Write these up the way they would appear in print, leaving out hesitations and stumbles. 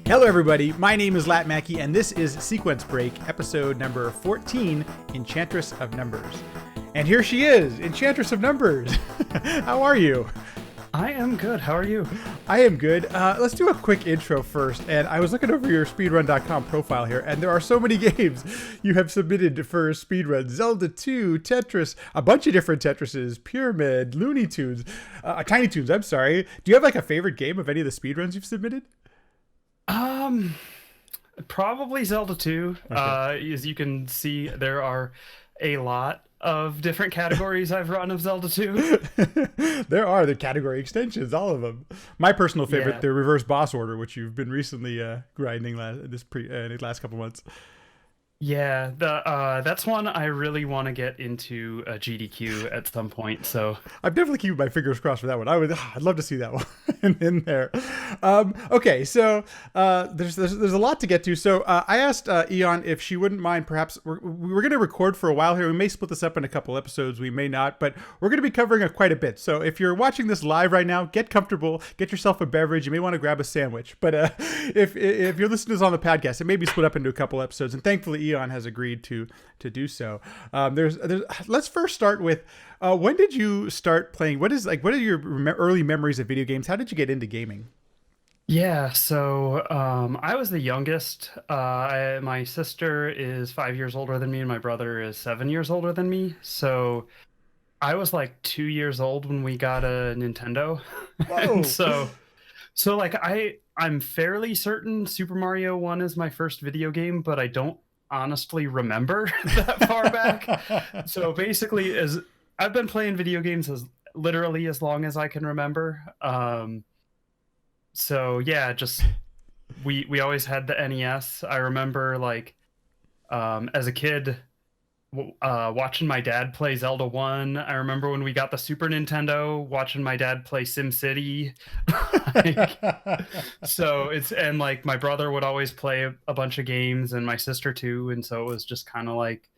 Hello everybody, my name is Lat Mackey and this is Sequence Break, episode number 14, Enchantress of Numbers. And here she is, Enchantress of Numbers. How are you? I am good. How are you? I am good. Let's do a quick intro first. And I was looking over your speedrun.com profile here, and there are so many games you have submitted for speedrun. Zelda 2, Tetris, a bunch of different Tetrises, Pyramid, Looney Tunes, Tiny Toons, I'm sorry. Do you have like a favorite game of any of the speedruns you've submitted? Probably Zelda 2. Okay. As you can see, there are a lot of different categories I've run of Zelda 2. There are the category extensions, all of them. My personal favorite, Yeah. the reverse boss order, which you've been recently grinding the last couple months. Yeah, that's one I really want to get into a GDQ at some point. So I'm definitely keeping my fingers crossed for that one. I'd love to see that one in there. Okay, so there's a lot to get to. So I asked Eon if she wouldn't mind. Perhaps we're going to record for a while here. We may split this up in a couple episodes. We may not, but we're going to be covering quite a bit. So if you're watching this live right now, get comfortable, get yourself a beverage. You may want to grab a sandwich. But if you're listening to this on the podcast, it may be split up into a couple episodes. And thankfully, Eon has agreed to do so. Let's first start with when did you start playing? What are your early memories of video games? How did you get into gaming? yeah, so I was the youngest. My sister is 5 years older than me, and my brother is 7 years older than me. So I was like 2 years old when we got a Nintendo. Whoa. And so like I'm fairly certain Super Mario 1 is my first video game, but I don't honestly remember that far back. So basically, as I've been playing video games as literally as long as I can remember. So yeah, just we always had the NES. I remember like as a kid watching my dad play Zelda 1. I remember when we got the Super Nintendo, watching my dad play SimCity. So and like my brother would always play a bunch of games and my sister too. And so it was just kind of like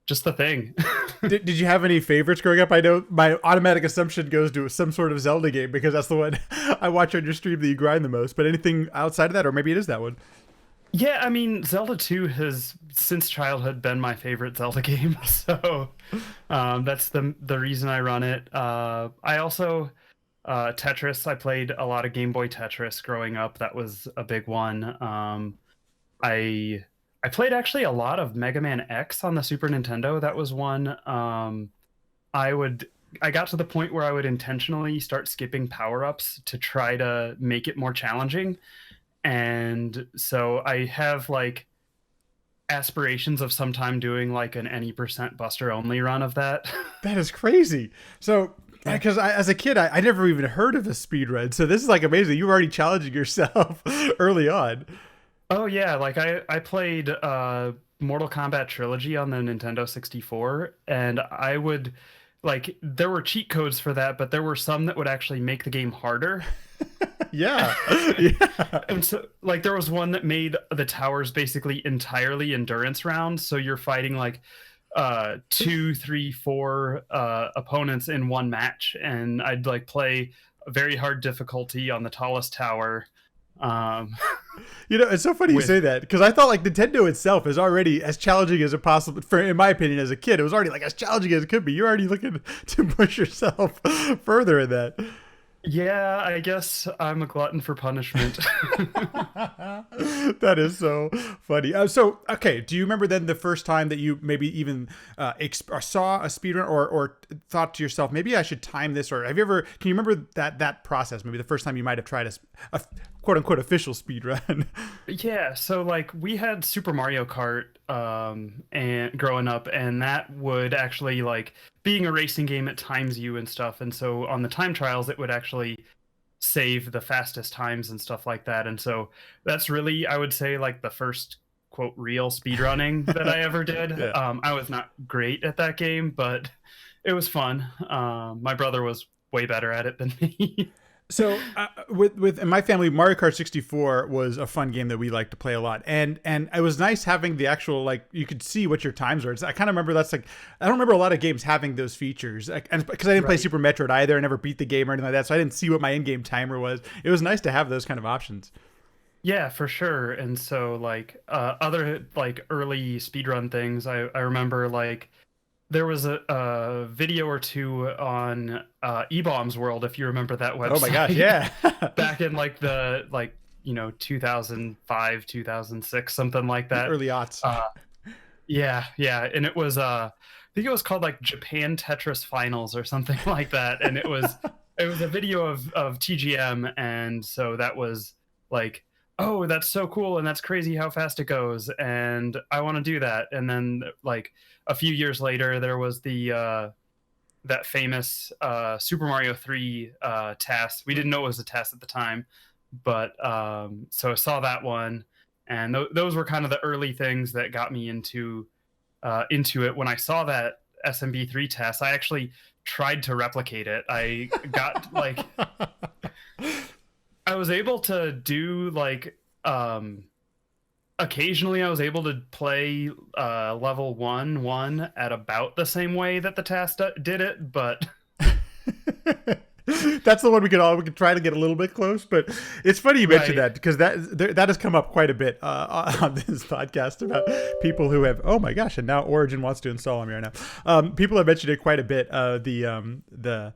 just the thing. Did you have any favorites growing up? I know my automatic assumption goes to some sort of Zelda game because that's the one I watch on your stream that you grind the most. But anything outside of that, or maybe it is that one. Yeah, I mean, Zelda 2 has since childhood been my favorite Zelda game, so that's the reason I run it. I also Tetris. I played a lot of Game Boy Tetris growing up. That was a big one. I played actually a lot of Mega Man X on the Super Nintendo. That was one. I got to the point where I would intentionally start skipping power-ups to try to make it more challenging. And so I have like aspirations of sometime doing like an any percent Buster only run of that. That is crazy. So, because as a kid, I never even heard of a speed run. So this is like amazing. You were already challenging yourself early on. Oh yeah, like I played Mortal Kombat Trilogy on the Nintendo 64, and I would like there were cheat codes for that, but there were some that would actually make the game harder. Yeah. Yeah. And so like there was one that made the towers basically entirely endurance rounds, so you're fighting like 2, 3, 4 opponents in one match, and I'd like play a very hard difficulty on the tallest tower. It's so funny you say that because I thought like Nintendo itself is already as challenging as it possible, in my opinion, as a kid. It was already like as challenging as it could be. You're already looking to push yourself further in that. Yeah, I guess I'm a glutton for punishment. That is so funny. Okay, do you remember then the first time that you maybe even saw a speedrun or thought to yourself, maybe I should time this? Or can you remember that process? Maybe the first time you might have tried a quote unquote official speedrun. Yeah, so like we had Super Mario Kart and growing up, and that would actually like being a racing game, it times you and stuff. And so on the time trials, it would actually save the fastest times and stuff like that. And so that's really, I would say, like the first quote real speedrunning that I ever did. Yeah. I was not great at that game, but it was fun. My brother was way better at it than me. So with in my family, Mario Kart 64 was a fun game that we liked to play a lot, and it was nice having the actual, like, you could see what your times were. I kind of remember that's like, I don't remember a lot of games having those features, and because I didn't play Super Metroid either, I never beat the game or anything like that, so I didn't see what my in-game timer was. It was nice to have those kind of options. Yeah, for sure. And so like other like early speedrun things, I remember like there was a video or two on E-Bombs World, if you remember that Oh my gosh, website, yeah. back in like the 2005, 2006, something like The that. early aughts. Uh, yeah, yeah, and it was I think it was called like Japan Tetris Finals or something like that, and it was a video of TGM, and so that was like, oh, that's so cool, and that's crazy how fast it goes, and I want to do that. And then like a few years later, there was the that famous Super Mario 3 TAS. We didn't know it was a TAS at the time, but so I saw that one, and those were kind of the early things that got me into it. When I saw that SMB3 TAS, I actually tried to replicate it. I got like I was able to do like occasionally I was able to play level 1 at about the same way that the task did it, but That's the one we could try to get a little bit close, but it's funny you mentioned right. that because that has come up quite a bit on this podcast about people who have, oh my gosh, and now Origin wants to install on me right now. People have mentioned it quite a bit. The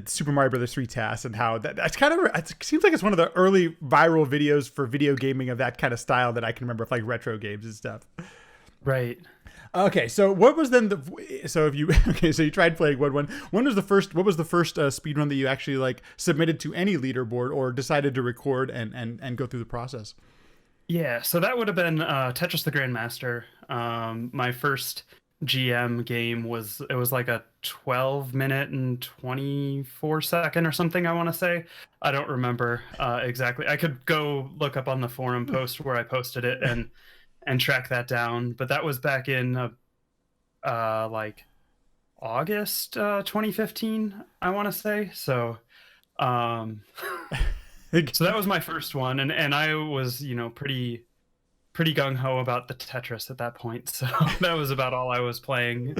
Super Mario Brothers 3 task and how that's kind of, it seems like it's one of the early viral videos for video gaming of that kind of style that I can remember, like retro games and stuff. Right. Okay, so what was then the so if you okay, so you tried playing one. When was the first? What was the first speed run that you actually like submitted to any leaderboard or decided to record and go through the process? Yeah, so that would have been Tetris the Grandmaster. My first GM game was like a 12-minute and 24-second or something, I want to say. I don't remember exactly. I could go look up on the forum post where I posted it and track that down. But that was back in like August 2015, I want to say. So um so that was my first one, and I was, pretty gung ho about the Tetris at that point. So that was about all I was playing.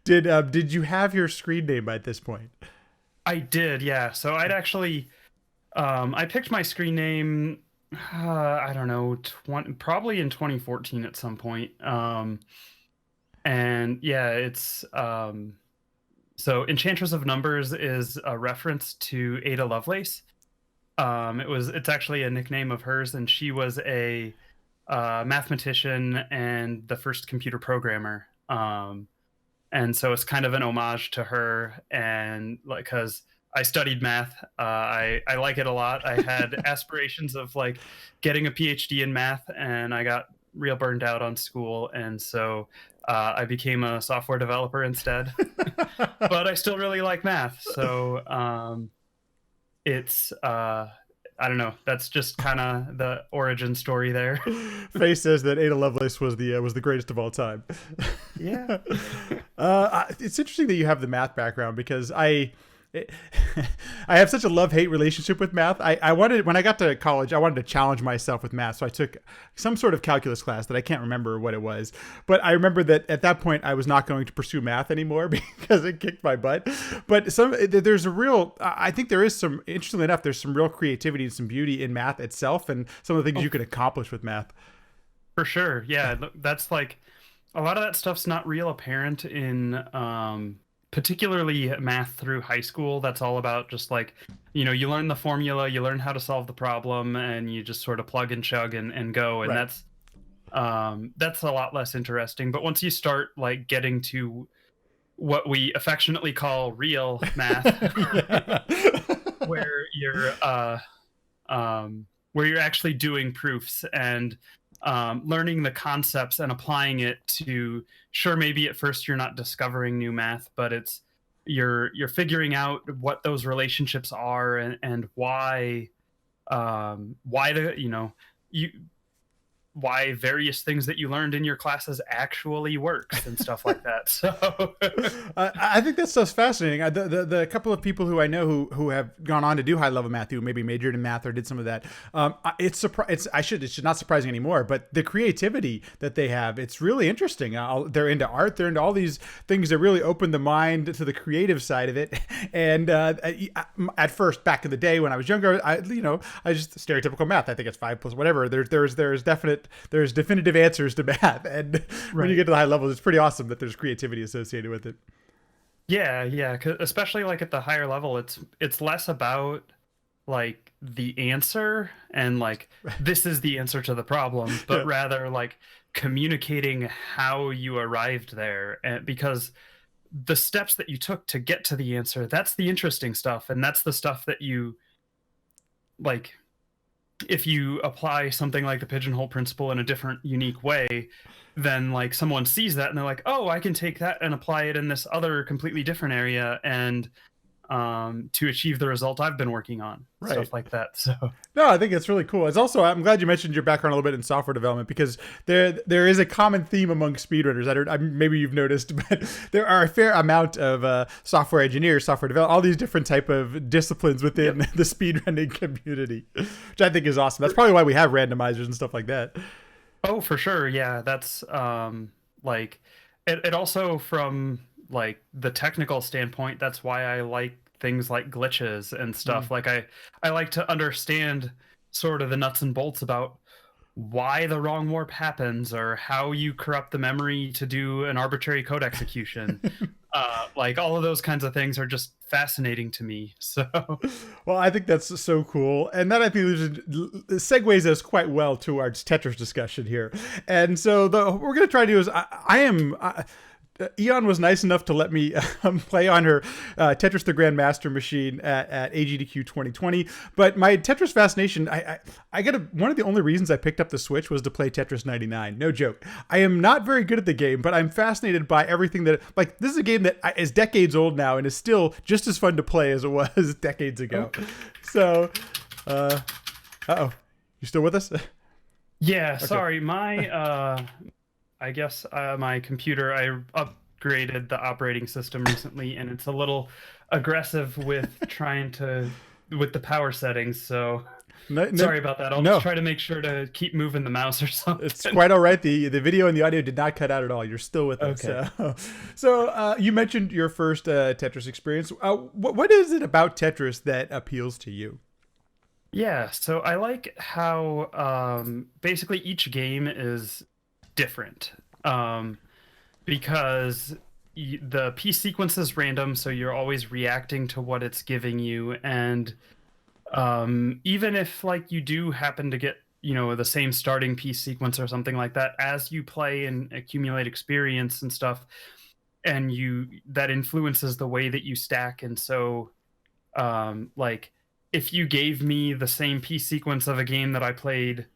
Did you have your screen name at this point? I did, yeah. So I'd actually I picked my screen name I don't know, probably in 2014 at some point. And yeah, it's so Enchantress of Numbers is a reference to Ada Lovelace. It's actually a nickname of hers, and she was a mathematician and the first computer programmer. And so it's kind of an homage to her, and like because I studied math, I like it a lot. I had aspirations of like getting a PhD in math, and I got real burned out on school, and so I became a software developer instead. But I still really like math, so it's I don't know. That's just kind of the origin story there. Faye says that Ada Lovelace was the greatest of all time. Yeah. It's interesting that you have the math background because I have such a love-hate relationship with math. I wanted, when I got to college, I wanted to challenge myself with math. So I took some sort of calculus class that I can't remember what it was. But I remember that at that point, I was not going to pursue math anymore because it kicked my butt. But there's a real, I think there is some, interestingly enough, there's some real creativity and some beauty in math itself and some of the things you can accomplish with math. For sure. Yeah, that's like a lot of that stuff's not real apparent in particularly math through high school. That's all about just like, you learn the formula, you learn how to solve the problem, and you just sort of plug and chug and go. And Right. that's a lot less interesting. But once you start like getting to what we affectionately call real math, where you're where you're actually doing proofs and learning the concepts and applying it to, sure, maybe at first you're not discovering new math, but you're figuring out what those relationships are and why the you why various things that you learned in your classes actually works and stuff like that. So I think that stuff's fascinating. The couple of people who I know who have gone on to do high level math, who maybe majored in math or did some of that, it's not surprising anymore. But the creativity that they have, it's really interesting. They're into art. They're into all these things that really open the mind to the creative side of it. And at first, back in the day when I was younger, I just stereotypical math. I think it's 5 plus whatever. There's definitive answers to math, and when you get to the high levels, it's pretty awesome that there's creativity associated with it. yeah, 'cause especially like at the higher level, it's less about like the answer and like this is the answer to the problem, but rather like communicating how you arrived there, and because the steps that you took to get to the answer, that's the interesting stuff, and that's the stuff that you like. If you apply something like the pigeonhole principle in a different, unique way, then like someone sees that and they're like, oh, I can take that and apply it in this other completely different area, and to achieve the result I've been working on, stuff like that. So no, I think it's really cool. It's also, I'm glad you mentioned your background a little bit in software development, because there is a common theme among speedrunners. Maybe you've noticed, but there are a fair amount of software engineers, software developers, all these different type of disciplines within the speedrunning community, which I think is awesome. That's probably why we have randomizers and stuff like that. oh, for sure, yeah, that's like it also from like the technical standpoint, that's why I like things like glitches and stuff. Like I like to understand sort of the nuts and bolts about why the wrong warp happens, or how you corrupt the memory to do an arbitrary code execution. Like all of those kinds of things are just fascinating to me. So well, I think that's so cool, and that I think segues us quite well towards Tetris discussion here. And so what we're going to try to do is Eon was nice enough to let me play on her Tetris the Grandmaster machine at AGDQ 2020. But my Tetris fascination, one of the only reasons I picked up the Switch was to play Tetris 99. No joke. I am not very good at the game, but I'm fascinated by everything that, like, this is a game that is decades old now and is still just as fun to play as it was decades ago. Okay. So, uh-oh. You still with us? Yeah, okay. Sorry. I guess my computer, I upgraded the operating system recently, and it's a little aggressive with with the power settings. So sorry about that. I'll just try to make sure to keep moving the mouse or something. It's quite all right. The video and the audio did not cut out at all. You're still with us. Okay. So you mentioned your first Tetris experience. What is it about Tetris that appeals to you? Yeah, so I like how basically each game is different, because the piece sequence is random, so you're always reacting to what it's giving you, and even if like you do happen to get the same starting piece sequence or something like that, as you play and accumulate experience and stuff, and that influences the way that you stack. And so like if you gave me the same piece sequence of a game that I played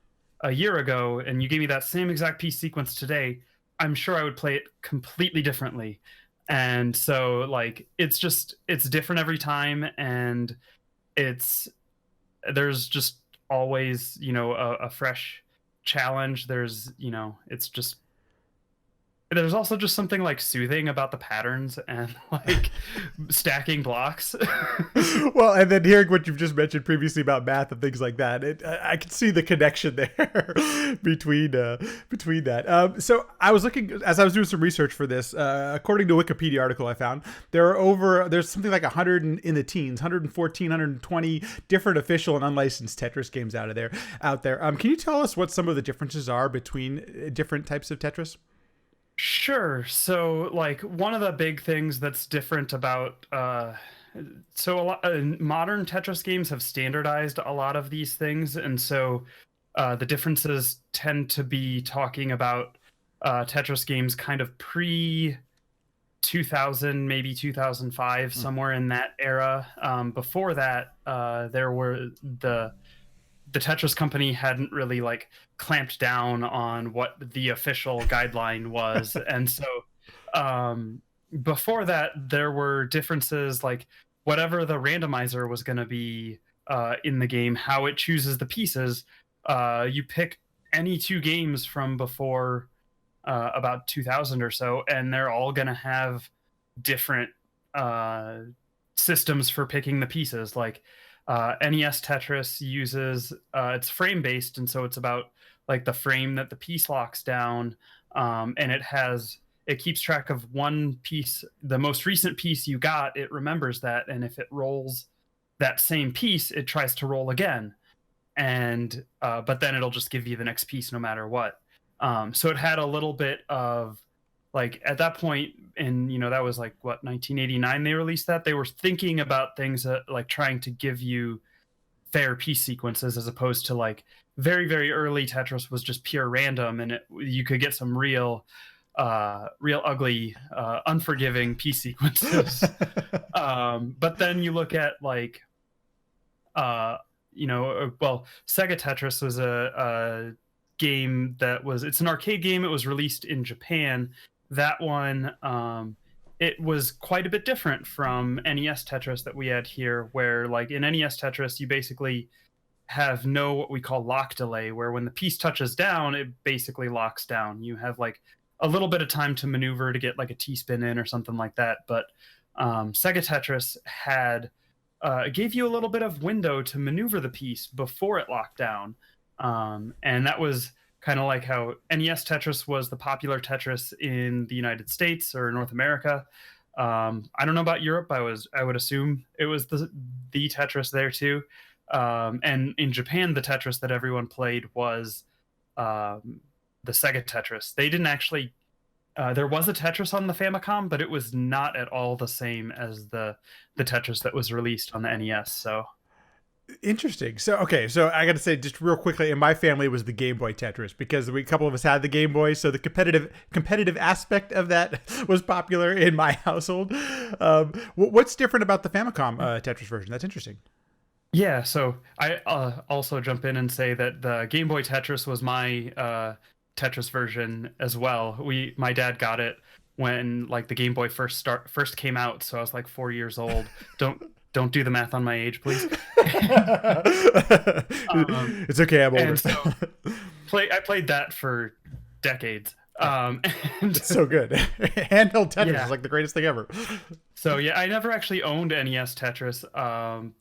a year ago and you gave me that same exact piece sequence today, I'm sure I would play it completely differently. And so like it's different every time, and there's just always a fresh challenge. There's there's also just something like soothing about the patterns and like stacking blocks. Well, and then hearing what you've just mentioned previously about math and things like that, I can see the connection there between that. So I was looking, as I was doing some research for this, according to a Wikipedia article I found, there's something like 100 in the teens, 114, 120 different official and unlicensed Tetris games out there. Can you tell us what some of the differences are between different types of Tetris? Sure. So like one of the big things that's different about so a lot modern Tetris games have standardized a lot of these things, and so the differences tend to be talking about Tetris games kind of pre 2000, maybe 2005, somewhere in that era. Before that, there were the Tetris company hadn't really like clamped down on what the official guideline was. And so before that, there were differences, like whatever the randomizer was going to be in the game, how it chooses the pieces. You pick any two games from before about 2000 or so, and they're all going to have different uh, systems for picking the pieces. Like NES Tetris uses it's frame based, and so it's about like the frame that the piece locks down, and it keeps track of one piece, the most recent piece you got. It remembers that, and if it rolls that same piece, it tries to roll again, and but then it'll just give you the next piece no matter what. So it had a little bit of like at that point in that was like what 1989 they released that. They were thinking about things like trying to give you fair piece sequences as opposed to like very very early Tetris was just pure random, and you could get some real ugly unforgiving piece sequences. But then you look at like well, Sega Tetris was a game it's an arcade game. It was released in Japan. That one, it was quite a bit different from NES Tetris that we had here, where like in NES Tetris, you basically have what we call lock delay, where when the piece touches down, it basically locks down. You have like a little bit of time to maneuver to get like a T-spin in or something like that. But Sega Tetris gave you a little bit of window to maneuver the piece before it locked down. And that was kind of like how NES Tetris was the popular Tetris in the United States or North America. I don't know about Europe. I would assume it was the Tetris there too. And in Japan, the Tetris that everyone played was the Sega Tetris. They didn't actually. There was a Tetris on the Famicom, but it was not at all the same as the Tetris that was released on the NES. So interesting. So okay, so I got to say just real quickly, in my family it was the Game Boy Tetris because a couple of us had the Game Boy, so the competitive aspect of that was popular in my household. What's different about the Famicom Tetris version? That's interesting. Yeah, so I also jump in and say that the Game Boy Tetris was my Tetris version as well. My dad got it when like the Game Boy first came out, so I was like 4 years old. Don't do the math on my age, please. It's okay, I'm older. And so I played that for decades. And it's so good. Handheld Tetris is like the greatest thing ever. So yeah, I never actually owned NES Tetris,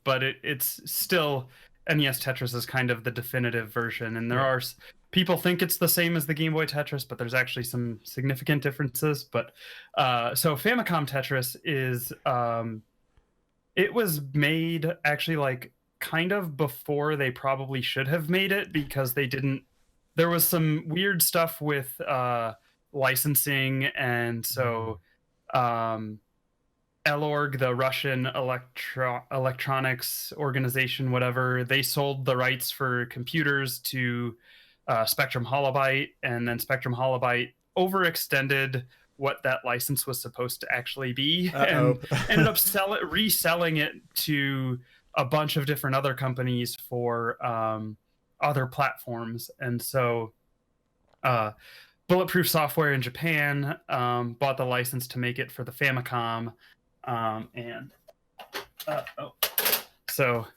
but it's still NES Tetris is kind of the definitive version, and there are people think it's the same as the Game Boy Tetris, but there's actually some significant differences. But so Famicom Tetris is it was made actually like kind of before they probably should have made it, because they didn't. There was some weird stuff with licensing, and so Elorg, the Russian electronics organization, whatever, they sold the rights for computers to Spectrum Holobyte, and then Spectrum Holobyte overextended what that license was supposed to actually be. And ended up reselling it to a bunch of different other companies for other platforms. And so Bulletproof Software in Japan bought the license to make it for the Famicom. So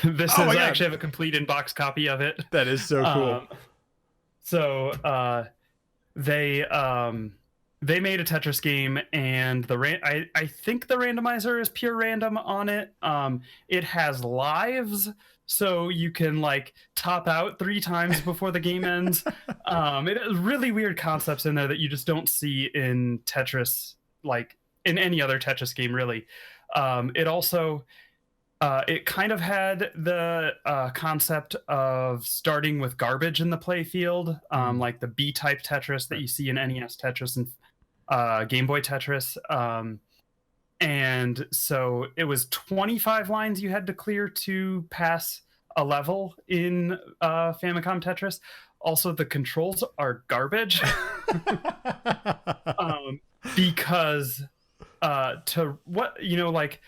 this is I actually have a complete in-box copy of it. That is so cool. So they made a Tetris game, and I think the randomizer is pure random on it. It has lives, so you can like top out 3 times before the game ends. It has really weird concepts in there that you just don't see in Tetris, like in any other Tetris game, really. It also it kind of had the concept of starting with garbage in the play field, like the B-type Tetris that you see in NES Tetris and Game Boy Tetris. And so it was 25 lines you had to clear to pass a level in Famicom Tetris. Also, the controls are garbage. Because like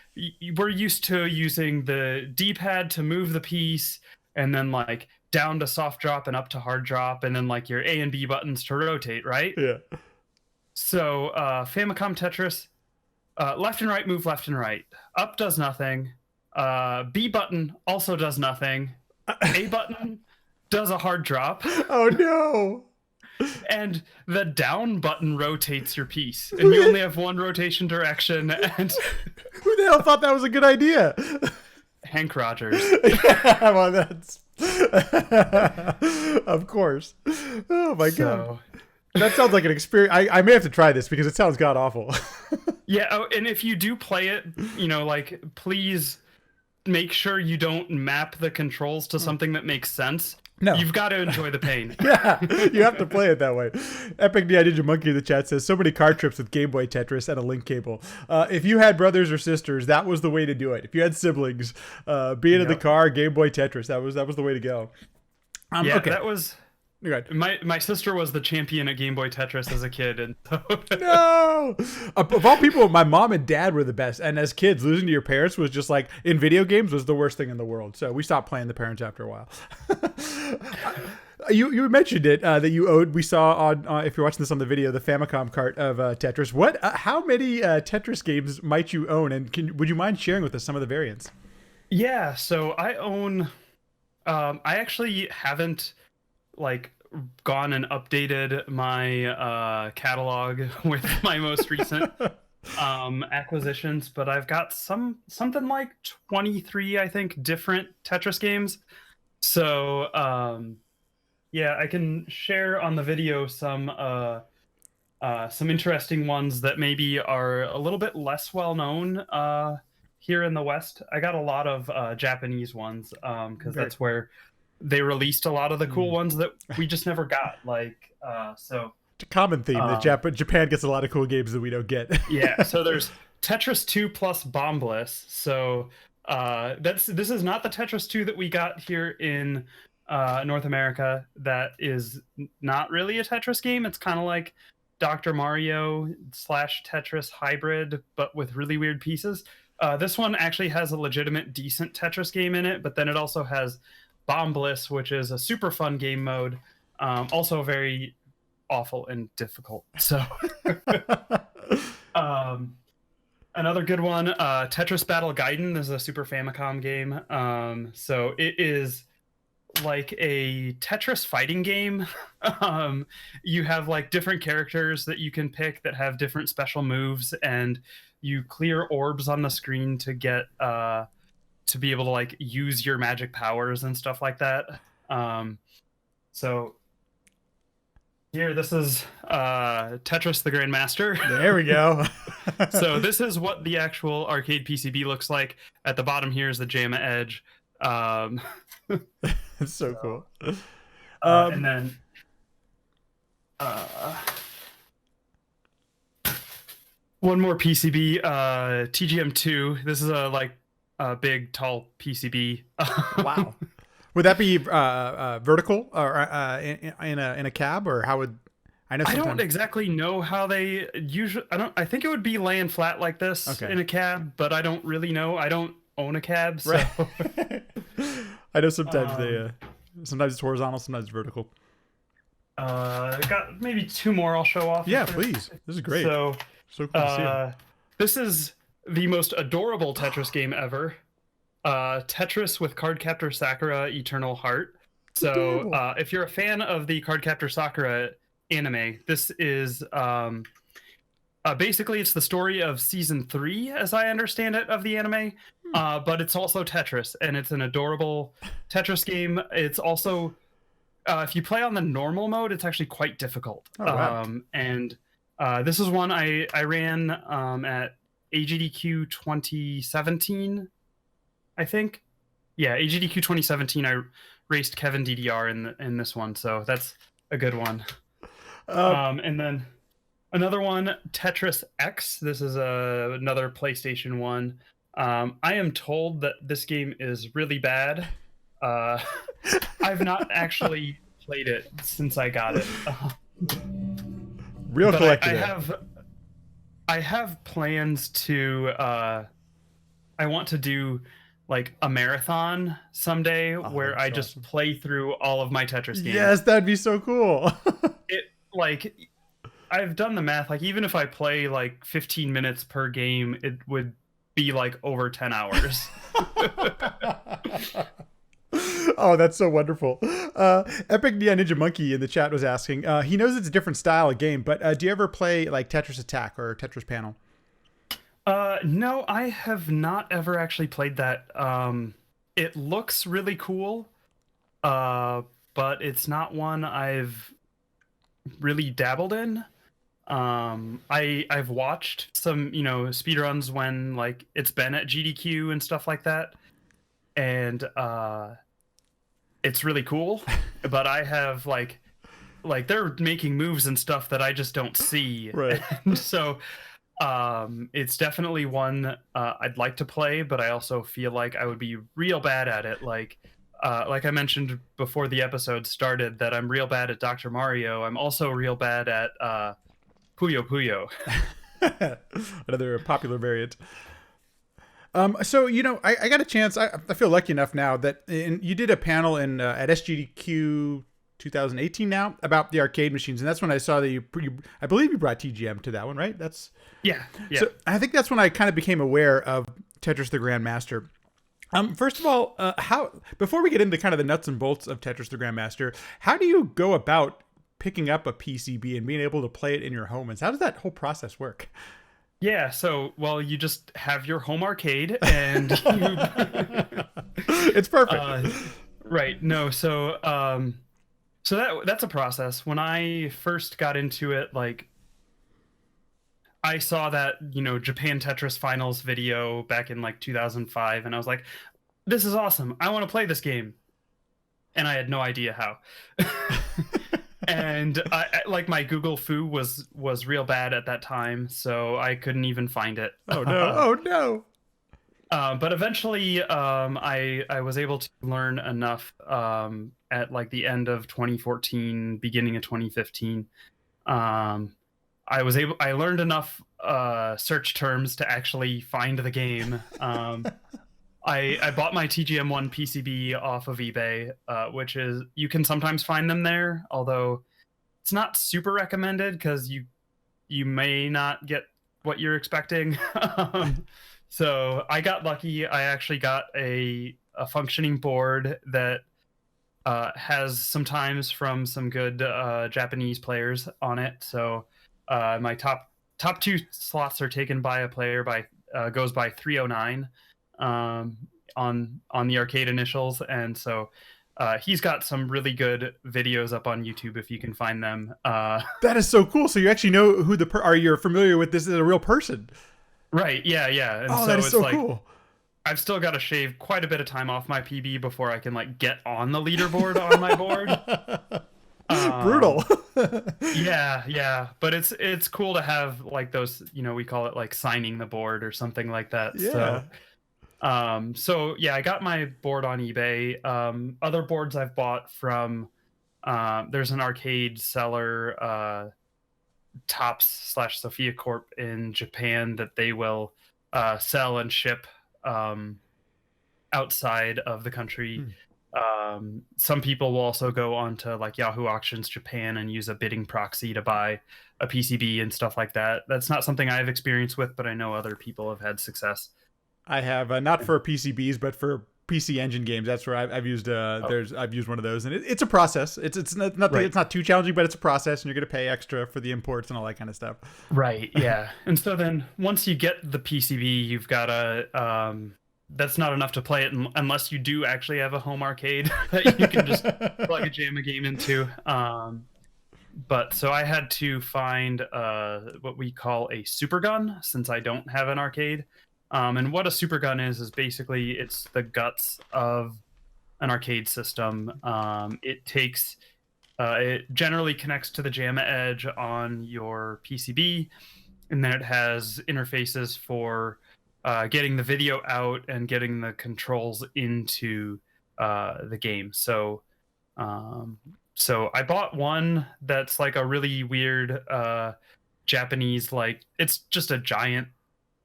we're used to using the D-pad to move the piece, and then like down to soft drop and up to hard drop, and then like your A and B buttons to rotate, right? Yeah. So Famicom Tetris, left and right move left and right. Up does nothing. B button also does nothing. A button does a hard drop, Oh no. and the down button rotates your piece, and you only have one rotation direction. And Who the hell thought that was a good idea? Hank Rogers. Yeah, well, that's of course. Oh my god, that sounds like an experience. I may have to try this because it sounds god awful. Yeah. Oh, and if you do play it, like, please make sure you don't map the controls to something that makes sense. No. You've got to enjoy the pain. Yeah, you have to play it that way. Epic D, I Did Your Monkey in the chat says, so many card trips with Game Boy Tetris and a link cable. If you had brothers or sisters, that was the way to do it. If you had siblings, being in the car, Game Boy Tetris, that was the way to go. Yeah, okay. that was... My sister was the champion at Game Boy Tetris as a kid, and so no. Of all people, my mom and dad were the best. And as kids, losing to your parents was just like in video games was the worst thing in the world. So we stopped playing the parents after a while. You mentioned it that you owed. We saw on if you're watching this on the video, the Famicom cart of Tetris. What? How many Tetris games might you own? And would you mind sharing with us some of the variants? Yeah. So I own. I actually haven't gone and updated my catalog with my most recent acquisitions, but I've got something like 23, I think, different Tetris games. So yeah, I can share on the video some interesting ones that maybe are a little bit less well known here in the West. I got a lot of Japanese ones because that's where they released a lot of the cool ones that we just never got. So it's a common theme that Japan gets a lot of cool games that we don't get. Yeah. So there's Tetris 2 plus Bombless. So this is not the Tetris 2 that we got here in North America. That is not really a Tetris game. It's kind of like Dr. Mario / Tetris hybrid, but with really weird pieces. This one actually has a legitimate decent Tetris game in it, but then it also has Bombless, which is a super fun game mode, also very awful and difficult. So another good one, Tetris Battle Gaiden, is a Super Famicom game. So it is like a Tetris fighting game. You have like different characters that you can pick that have different special moves, and you clear orbs on the screen to get to be able to like use your magic powers and stuff like that. So here, this is Tetris the Grandmaster. There we go. So this is what the actual arcade PCB looks like. At the bottom here is the JAMA Edge. It's so cool. And then one more PCB, TGM2. This is a big, tall PCB. Wow. Would that be vertical or in a cab, or how would I know? I don't exactly know how they usually. I think it would be laying flat like this in a cab, but I don't really know. I don't own a cab, so. Right. I know sometimes sometimes it's horizontal, sometimes it's vertical. Got maybe two more I'll show off. Yeah, please. This is great. So cool to see them. This is the most adorable Tetris game ever. Tetris with Cardcaptor Sakura Eternal Heart. So if you're a fan of the Cardcaptor Sakura anime, this is basically it's the story of season 3, as I understand it, of the anime. But it's also Tetris, and it's an adorable Tetris game. It's also if you play on the normal mode, it's actually quite difficult. Oh, wow. And this is one I ran at AGDQ 2017, I think. Yeah, AGDQ 2017. I raced Kevin DDR in this one, so that's a good one. And then another one, Tetris X. This is another PlayStation 1. I am told that this game is really bad. I've not actually played it since I got it. Real collector. I have plans to. I want to do like a marathon someday where I just play through all of my Tetris games. Yes, that'd be so cool. I've done the math. Like, even if I play like 15 minutes per game, it would be like over 10 hours. Oh, that's so wonderful. Epic Neon Ninja Monkey in the chat was asking. He knows it's a different style of game, but do you ever play like Tetris Attack or Tetris Panel? No, I have not ever actually played that. It looks really cool, uh, but it's not one I've really dabbled in. I've watched some, speedruns when like it's been at GDQ and stuff like that, and it's really cool. But I have like they're making moves and stuff that I just don't see. Right. And so it's definitely one I'd like to play, but I also feel like I would be real bad at it. Like I mentioned before the episode started, that I'm real bad at Dr. Mario. I'm also real bad at Puyo Puyo. Another popular variant. So I got a chance. I feel lucky enough now that you did a panel in at SGDQ 2018 now about the arcade machines, and that's when I saw that I believe you brought TGM to that one, right? Yeah. So I think that's when I kind of became aware of Tetris the Grandmaster. First of all, how before we get into kind of the nuts and bolts of Tetris the Grandmaster, how do you go about picking up a PCB and being able to play it in your home? And how does that whole process work? Yeah, so well, you just have your home arcade and It's perfect. Right. No, so that's a process. When I first got into it, like I saw that, Japan Tetris Finals video back in like 2005, and I was like, this is awesome. I want to play this game. And I had no idea how. And like my Google foo was real bad at that time, so I couldn't even find it. Oh no! Oh no! But eventually, I was able to learn enough at like the end of 2014, beginning of 2015. I learned enough search terms to actually find the game. I bought my TGM1 PCB off of eBay, which is, you can sometimes find them there, although it's not super recommended because you may not get what you're expecting. So I got lucky. I actually got a functioning board that has sometimes from some good Japanese players on it. So my top two slots are taken by a player goes by 309 on the arcade initials, and so he's got some really good videos up on YouTube if you can find them. That is so cool. So you actually know who you're familiar with this as a real person. Right. Yeah. And oh, so that is it's so like, cool. I've still got to shave quite a bit of time off my PB before I can like get on the leaderboard on my board. Brutal. Yeah. But it's cool to have like those, we call it like signing the board or something like that. Yeah. So yeah, I got my board on eBay. Other boards I've bought from, there's an arcade seller, Tops/Sophia Corp in Japan, that they will sell and ship outside of the country. Some people will also go on to like Yahoo Auctions Japan and use a bidding proxy to buy a PCB and stuff like that. That's not something I've experienced with, but I know other people have had success. I have not for PCBs, but for PC Engine games. That's where I've used. I've used one of those, and it's a process. It's not Right. It's not too challenging, but it's a process, and you're going to pay extra for the imports and all that kind of stuff. Right. Yeah. And so then once you get the PCB, you've got to. That's not enough to play it unless you do actually have a home arcade that you can just plug a JAMA game into. But so I had to find what we call a super gun, since I don't have an arcade. And what a super gun is basically it's the guts of an arcade system. It generally connects to the JAMA edge on your PCB, and then it has interfaces for getting the video out and getting the controls into the game. So I bought one that's like a really weird Japanese, like it's just a giant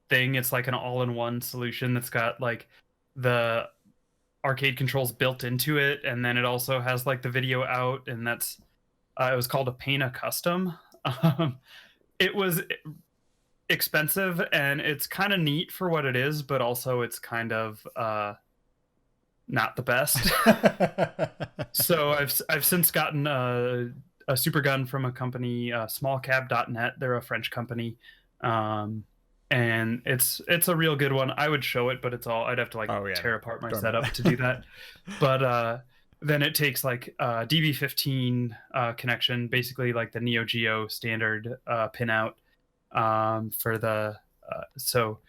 thing. It's like an all-in-one solution that's got like the arcade controls built into it, and then it also has like the video out, and that's it was called a Paina Custom. It was expensive, and it's kind of neat for what it is, but also it's kind of not the best. So I've since gotten a super gun from a company, smallcab.net. They're a French company, um, and it's a real good one. I would show it, but I'd have to like Oh yeah, tear no, apart my don't know setup to do that. But then it takes like DB15 connection, basically like the Neo Geo standard pinout for the so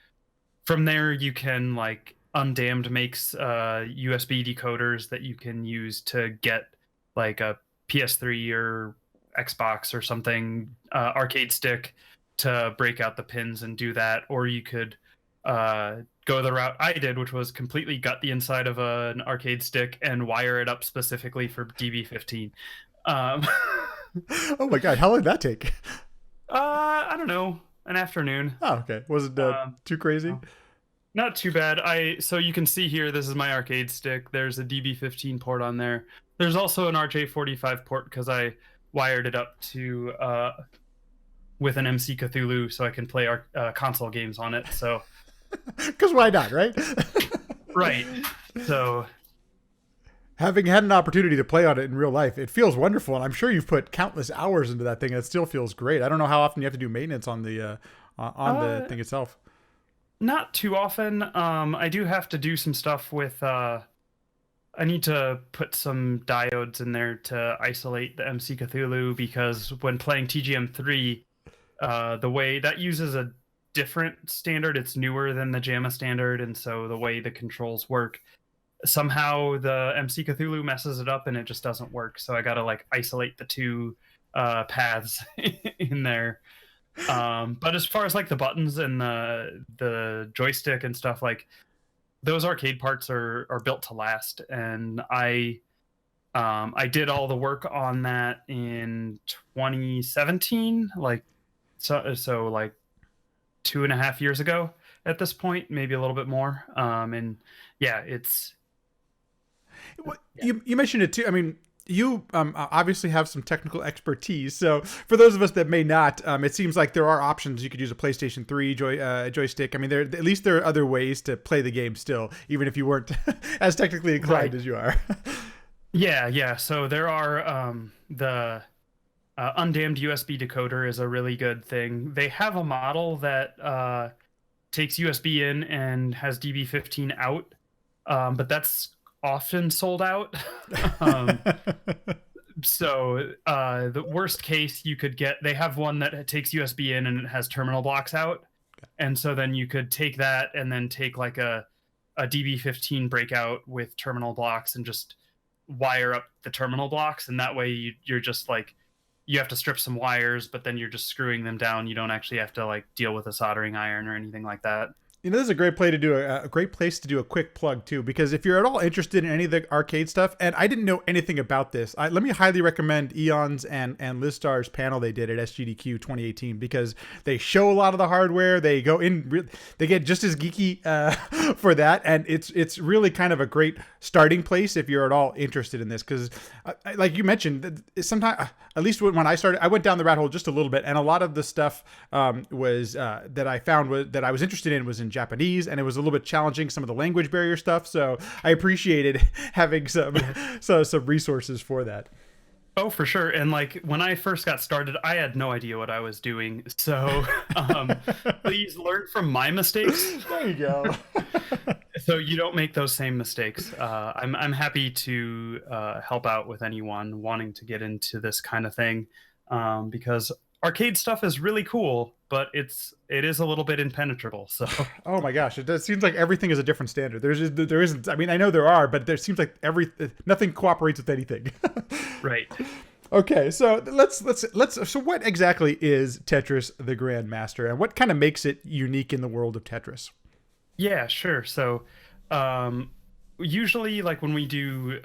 from there you can like Undammed makes USB decoders that you can use to get like a PS3 or Xbox or something arcade stick to break out the pins and do that, or you could go the route I did, which was completely gut the inside of an arcade stick and wire it up specifically for DB15. Um, Oh my god, how long did that take? I don't know, an afternoon. Oh, okay. Was it too crazy? No. Not too bad. So you can see here, this is my arcade stick. There's a DB15 port on there. There's also an RJ45 port because I wired it up to with an MC Cthulhu so I can play our console games on it. So Because why not, right? right. So Having had an opportunity to play on it in real life, it feels wonderful, and I'm sure you've put countless hours into that thing. And it still feels great. I don't know how often you have to do maintenance on the thing itself. not too often. I do have to do some stuff with. I need to put some diodes in there to isolate the MC Cthulhu because when playing TGM3, the way that uses a different standard, it's newer than the JAMA standard, and so the way the controls work, somehow the MC Cthulhu messes it up and it just doesn't work. So I gotta like isolate the two paths in there. But as far as like the buttons and the joystick and stuff, like those arcade parts are built to last, and I did all the work on that in 2017, like so like 2.5 years ago at this point, maybe a little bit more. And yeah, it's Well, you mentioned it too. I mean, you obviously have some technical expertise. So for those of us that may not, it seems like there are options. You could use a PlayStation 3 joystick. I mean, at least there are other ways to play the game still, even if you weren't as technically inclined as you are. yeah. So there are the undammed USB decoder is a really good thing. They have a model that takes USB in and has DB15 out, but that's often sold out. So the worst case you could get, they have one that takes USB in and it has terminal blocks out. And so then you could take that and then take like a DB15 breakout with terminal blocks and just wire up the terminal blocks. And that way you're just like, you have to strip some wires, but then you're just screwing them down. You don't actually have to like deal with a soldering iron or anything like that. You know, this is a great play to do a great place to do a quick plug too, because if you're at all interested in any of the arcade stuff, and I didn't know anything about this, let me highly recommend Eon's and Lizstar's panel they did at SGDQ 2018, because they show a lot of the hardware. They go in, they get just as geeky for that, and it's really kind of a great starting place if you're at all interested in this, because like you mentioned, sometimes at least when I started, I went down the rat hole just a little bit, and a lot of the stuff was that I found that I was interested in was in Japanese, and it was a little bit challenging, some of the language barrier stuff. So I appreciated having some resources for that. Oh, for sure. And like when I first got started, I had no idea what I was doing. So please learn from my mistakes. There you go. So you don't make those same mistakes. I'm happy to help out with anyone wanting to get into this kind of thing, because arcade stuff is really cool, but it is a little bit impenetrable. So oh my gosh, it seems like everything is a different standard. There isn't. I mean, I know there are, but there seems like nothing cooperates with anything. Right. Okay, so let's. So what exactly is Tetris the Grandmaster, and what kind of makes it unique in the world of Tetris? Yeah, sure. So usually, like when we do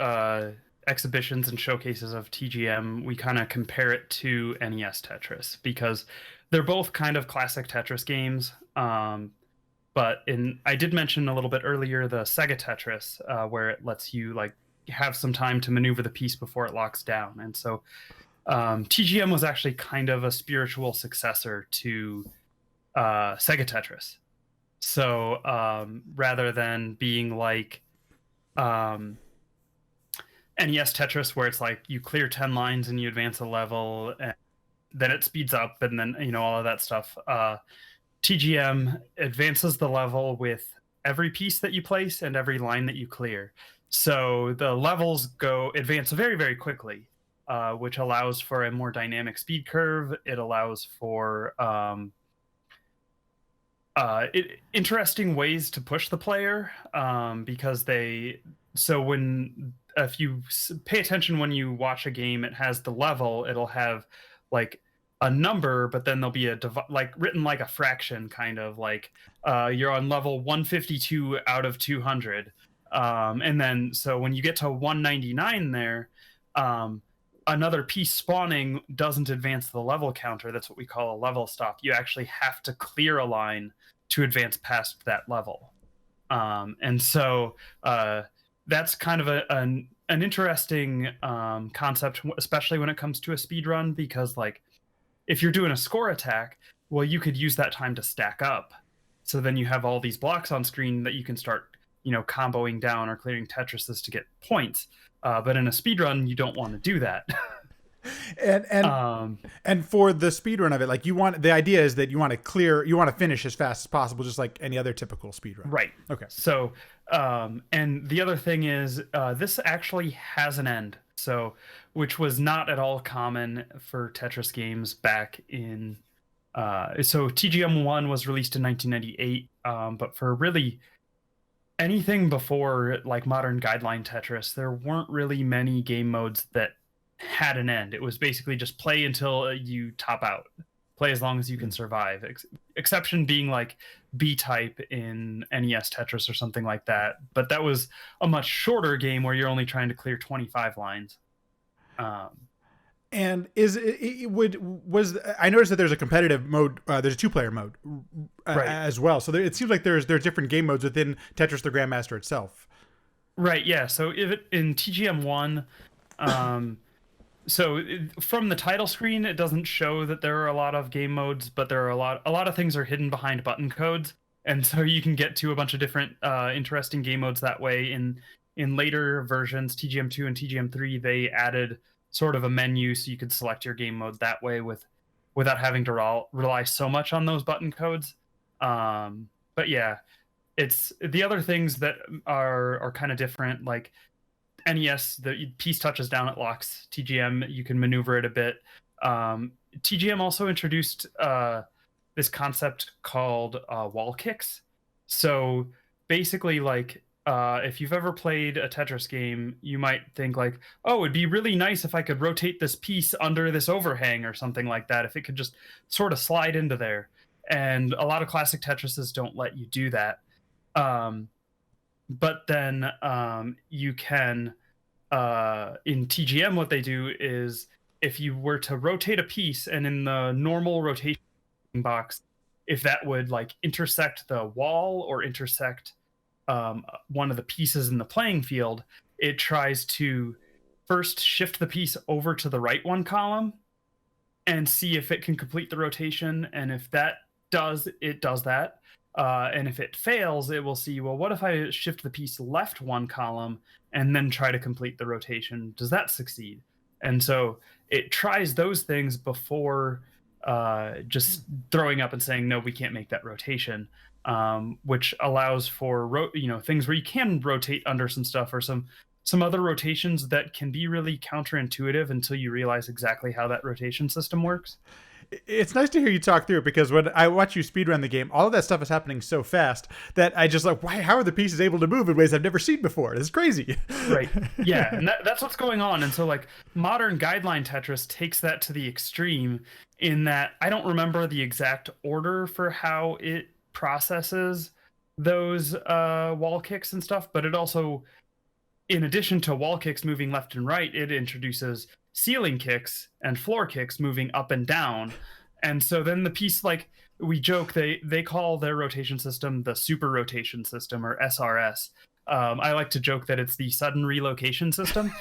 exhibitions and showcases of TGM, we kind of compare it to NES Tetris because they're both kind of classic Tetris games. But I did mention a little bit earlier the Sega Tetris, where it lets you like have some time to maneuver the piece before it locks down. And so TGM was actually kind of a spiritual successor to Sega Tetris. So rather than being like um, NES Tetris, where it's like you clear 10 lines and you advance a level, and then it speeds up, and then all of that stuff. TGM advances the level with every piece that you place and every line that you clear. So the levels go advance very, very quickly, which allows for a more dynamic speed curve. It allows for interesting ways to push the player, because when if you pay attention when you watch a game, it has the level, it'll have like a number, but then there'll be like written like a fraction, kind of like you're on level 152 out of 200, and then so when you get to 199 there, another piece spawning doesn't advance the level counter. That's what we call a level stop. You actually have to clear a line to advance past that level. And so that's kind of an interesting concept, especially when it comes to a speed run, because like if you're doing a score attack, well, you could use that time to stack up. So then you have all these blocks on screen that you can start, comboing down or clearing Tetrises to get points. But in a speed run, you don't want to do that. And for the speed run of it, like the idea is that you want to finish as fast as possible, just like any other typical speed run. Right. Okay. So, and the other thing is, this actually has an end. So, which was not at all common for Tetris games back in. So TGM1 was released in 1998, but for really anything before like modern guideline Tetris, there weren't really many game modes that had an end. It was basically just play until you top out, play as long as you can survive. Exception being like B-type in NES Tetris or something like that, but that was a much shorter game where you're only trying to clear 25 lines. And I noticed that there's a competitive mode, there's a 2-player mode right. as well, so it seems like there's different game modes within Tetris the Grandmaster itself. Right, yeah. So in TGM1, so from the title screen, it doesn't show that there are a lot of game modes, but there are a lot of things are hidden behind button codes, and so you can get to a bunch of different interesting game modes that way. In later versions, TGM2 and TGM3, they added sort of a menu so you could select your game mode that way without having to rely so much on those button codes. But yeah, it's the other things that are kind of different, like NES, the piece touches down, it locks. TGM, you can maneuver it a bit. TGM also introduced this concept called wall kicks. So basically, like if you've ever played a Tetris game, you might think like, oh, it'd be really nice if I could rotate this piece under this overhang or something like that, if it could just sort of slide into there. And a lot of classic Tetrises don't let you do that. But then you can, in TGM, what they do is if you were to rotate a piece, and in the normal rotation box, if that would like intersect the wall or intersect one of the pieces in the playing field, it tries to first shift the piece over to the right one column and see if it can complete the rotation. And if that does that. And if it fails, it will see, well, what if I shift the piece left one column and then try to complete the rotation? Does that succeed? And so it tries those things before just throwing up and saying, no, we can't make that rotation, which allows for things where you can rotate under some stuff, or some other rotations that can be really counterintuitive until you realize exactly how that rotation system works. It's nice to hear you talk through it, because when I watch you speedrun the game, all of that stuff is happening so fast that I just like, how are the pieces able to move in ways I've never seen before? This is crazy. Right. Yeah. And that's what's going on. And so like modern guideline Tetris takes that to the extreme, in that I don't remember the exact order for how it processes those wall kicks and stuff, but it also, in addition to wall kicks moving left and right, it introduces ceiling kicks and floor kicks moving up and down. And so then the piece, like we joke, they call their rotation system the super rotation system, or SRS. I like to joke that it's the sudden relocation system.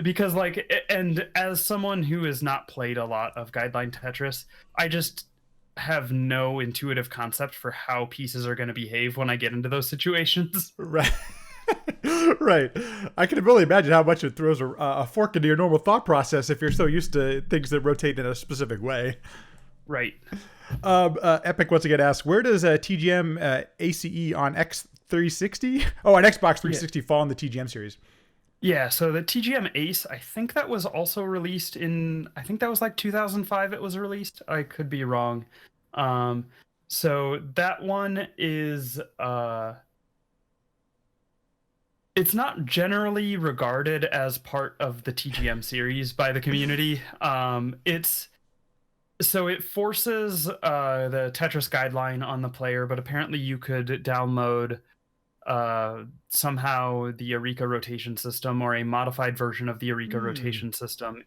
Because like, and as someone who has not played a lot of guideline Tetris, have no intuitive concept for how pieces are going to behave when I get into those situations. Right. Right. I can really imagine how much it throws a fork into your normal thought process if you're so used to things that rotate in a specific way. Right. Epic once again asks, where does TGM ACE on X360? Oh, on Xbox 360 fall in the TGM series? Yeah, so the TGM Ace, I think that was also released in, I think that was like 2005 it was released. I could be wrong. So that one is it's not generally regarded as part of the TGM series by the community. It forces the Tetris guideline on the player, but apparently you could download somehow the Eureka rotation system or a modified version of the Eureka rotation system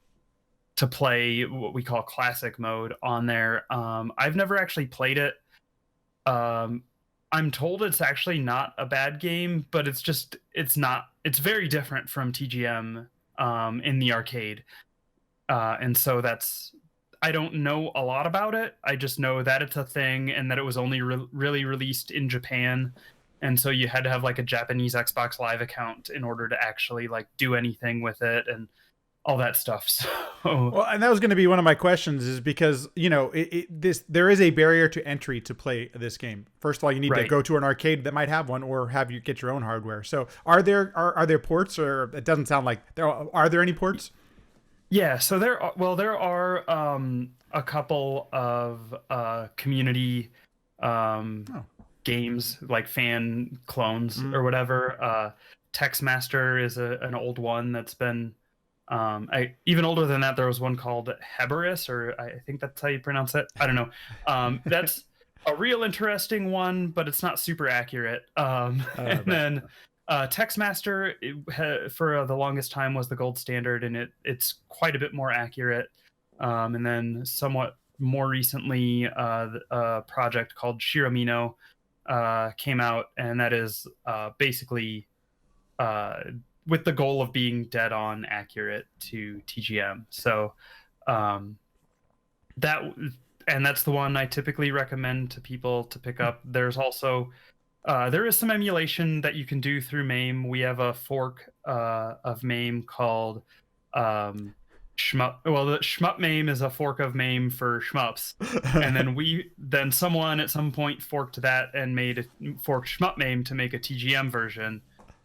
to play what we call classic mode on there. I've never actually played it. I'm told it's actually not a bad game, but it's very different from TGM in the arcade. And so I don't know a lot about it. I just know that it's a thing and that it was only really released in Japan. And so you had to have like a Japanese Xbox Live account in order to actually like do anything with it and all that stuff. So, well, and that was going to be one of my questions, is because there is a barrier to entry to play this game. First of all, you need to go to an arcade that might have one, or have you get your own hardware. So, are there ports, or it doesn't sound like there are there any ports? Yeah, so there are a couple of community games, like fan clones or whatever. Textmaster is an old one that's been even older than that. There was one called Heberus, or I think that's how you pronounce it. I don't know. That's a real interesting one, but it's not super accurate. Then Textmaster for the longest time was the gold standard, and it's quite a bit more accurate. And then somewhat more recently, a project called Shiramino came out, and that is basically with the goal of being dead on accurate to TGM. So that's the one I typically recommend to people to pick up. There's also there is some emulation that you can do through MAME. We have a fork of MAME called Shmup. Well, the Shmup MAME is a fork of MAME for shmups, and then someone at some point forked that and made a forked Shmup MAME to make a TGM version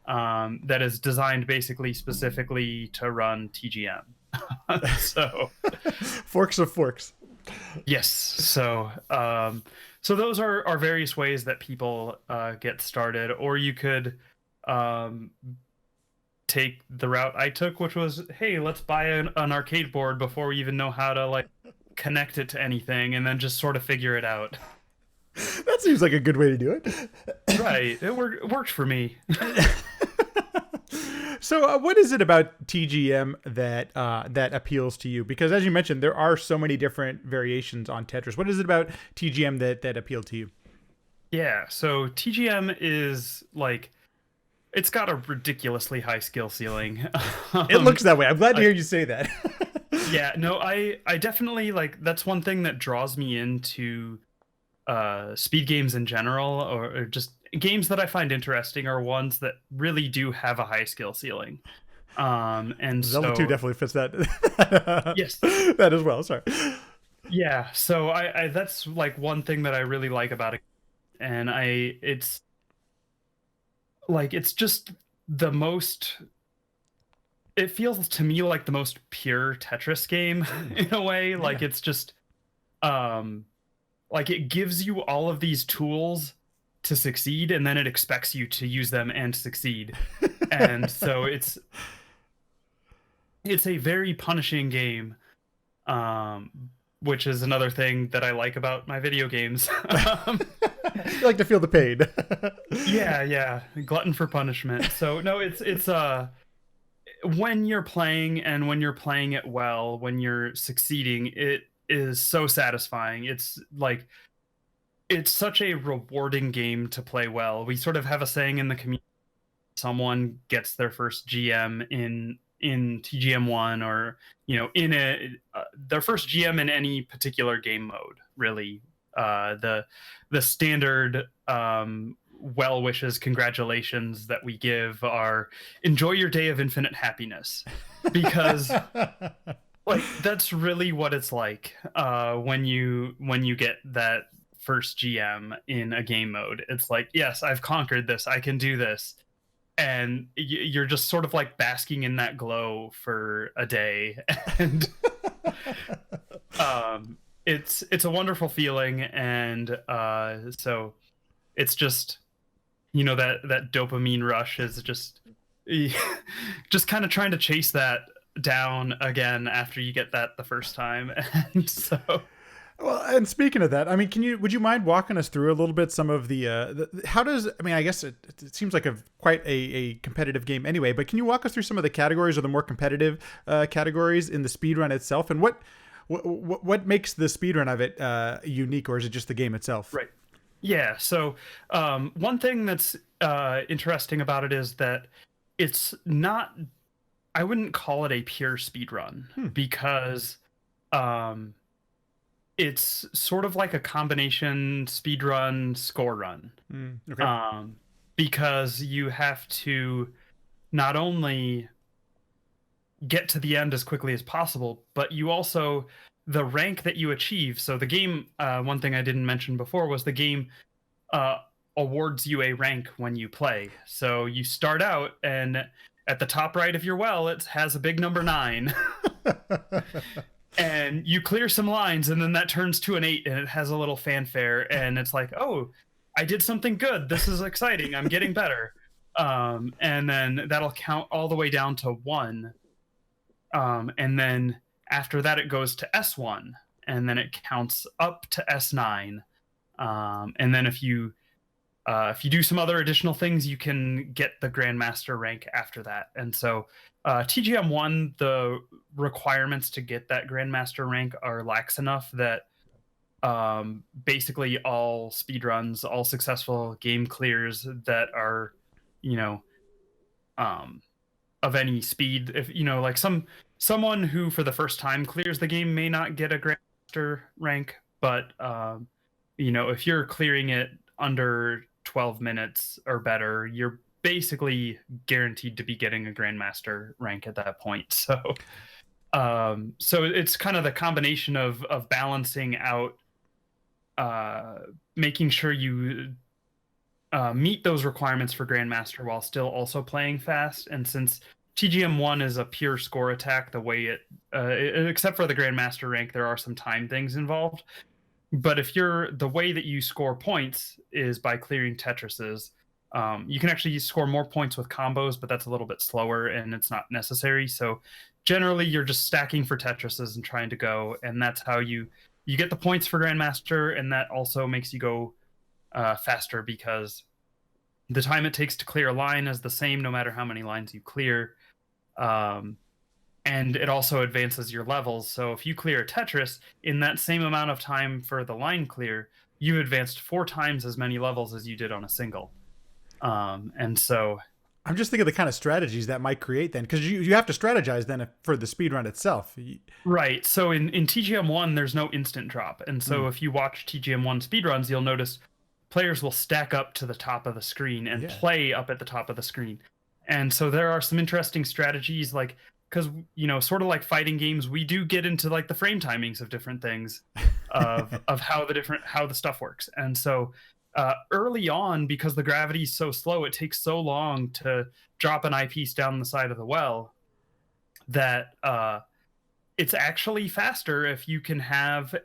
that is designed basically specifically to run TGM. So forks of forks. Yes. So those are various ways that people get started, or you could take the route I took, which was, hey, let's buy an arcade board before we even know how to like connect it to anything, and then just sort of figure it out. That seems like a good way to do it. Right. It worked for me. So what is it about TGM that appeals to you? Because as you mentioned, there are so many different variations on Tetris. What is it about TGM that appealed to you? Yeah, so TGM is like, it's got a ridiculously high skill ceiling. It looks that way. I'm glad to hear you say that. Yeah, no, I definitely like, that's one thing that draws me into speed games in general, or just games that I find interesting, are ones that really do have a high skill ceiling. And Zelda 2 definitely fits that. Yes, that as well. Sorry. Yeah, so I that's like one thing that I really like about it, and it's just the most. It feels to me like the most pure Tetris game in a way. Like it's just, like it gives you all of these tools to succeed, and then it expects you to use them and succeed. And so it's a very punishing game, which is another thing that I like about my video games. You like to feel the pain. Yeah, glutton for punishment. So no, it's when you're playing, and when you're playing it well, when you're succeeding, it is so satisfying. It's like, it's such a rewarding game to play well. We sort of have a saying in the community: someone gets their first GM in TGM1, or in their first GM in any particular game mode, really, The standard well wishes, congratulations that we give are enjoy your day of infinite happiness, because like that's really what it's like when you get that first GM in a game mode. It's like, yes, I've conquered this, I can do this, and you're just sort of like basking in that glow for a day. And it's a wonderful feeling. And so it's just, that dopamine rush is just just kind of trying to chase that down again after you get that the first time. And so Well, and speaking of that, I mean, would you mind walking us through a little bit some of how does, I mean, I guess it seems like quite a competitive game anyway, but can you walk us through some of the categories or the more competitive categories in the speedrun itself, and what makes the speedrun of it unique, or is it just the game itself? right. Yeah. So one thing that's interesting about it is that it's not. I wouldn't call it a pure speed run, because it's sort of like a combination speed run score run. Okay. Because you have to not only get to the end as quickly as possible, but you also, the rank that you achieve. So the game, one thing I didn't mention before was the game awards you a rank when you play. So you start out, and at the top right of your well, it has a big number 9. And you clear some lines, and then that turns to an 8, and it has a little fanfare, and it's like, oh, I did something good. This is exciting. I'm getting better. And then that'll count all the way down to 1. And then after that, it goes to S1, and then it counts up to S9. And then if you do some other additional things, you can get the Grandmaster rank after that. And so TGM1, the requirements to get that Grandmaster rank are lax enough that basically all speedruns, all successful game clears that are, of any speed, if like someone who for the first time clears the game may not get a Grandmaster rank, but if you're clearing it under 12 minutes or better, you're basically guaranteed to be getting a Grandmaster rank at that point. So so it's kind of the combination of balancing out, making sure you meet those requirements for Grandmaster while still also playing fast. And since TGM1 is a pure score attack, the way except for the Grandmaster rank, there are some time things involved. But the way that you score points is by clearing Tetrises. You can actually score more points with combos, but that's a little bit slower and it's not necessary. So generally, you're just stacking for Tetrises and trying to go, and that's how you get the points for Grandmaster, and that also makes you go faster, because the time it takes to clear a line is the same no matter how many lines you clear. And it also advances your levels. So if you clear a Tetris in that same amount of time for the line clear, you advanced 4 times as many levels as you did on a single. And so I'm just thinking of the kind of strategies that might create then, because you have to strategize then for the speedrun itself. Right. So in TGM1, there's no instant drop. And so if you watch TGM1 speedruns, you'll notice players will stack up to the top of the screen and play up at the top of the screen. And so there are some interesting strategies, like, because sort of like fighting games, we do get into like the frame timings of different things of how the stuff works. And so early on, because the gravity is so slow, it takes so long to drop an eyepiece down the side of the well that it's actually faster if you can have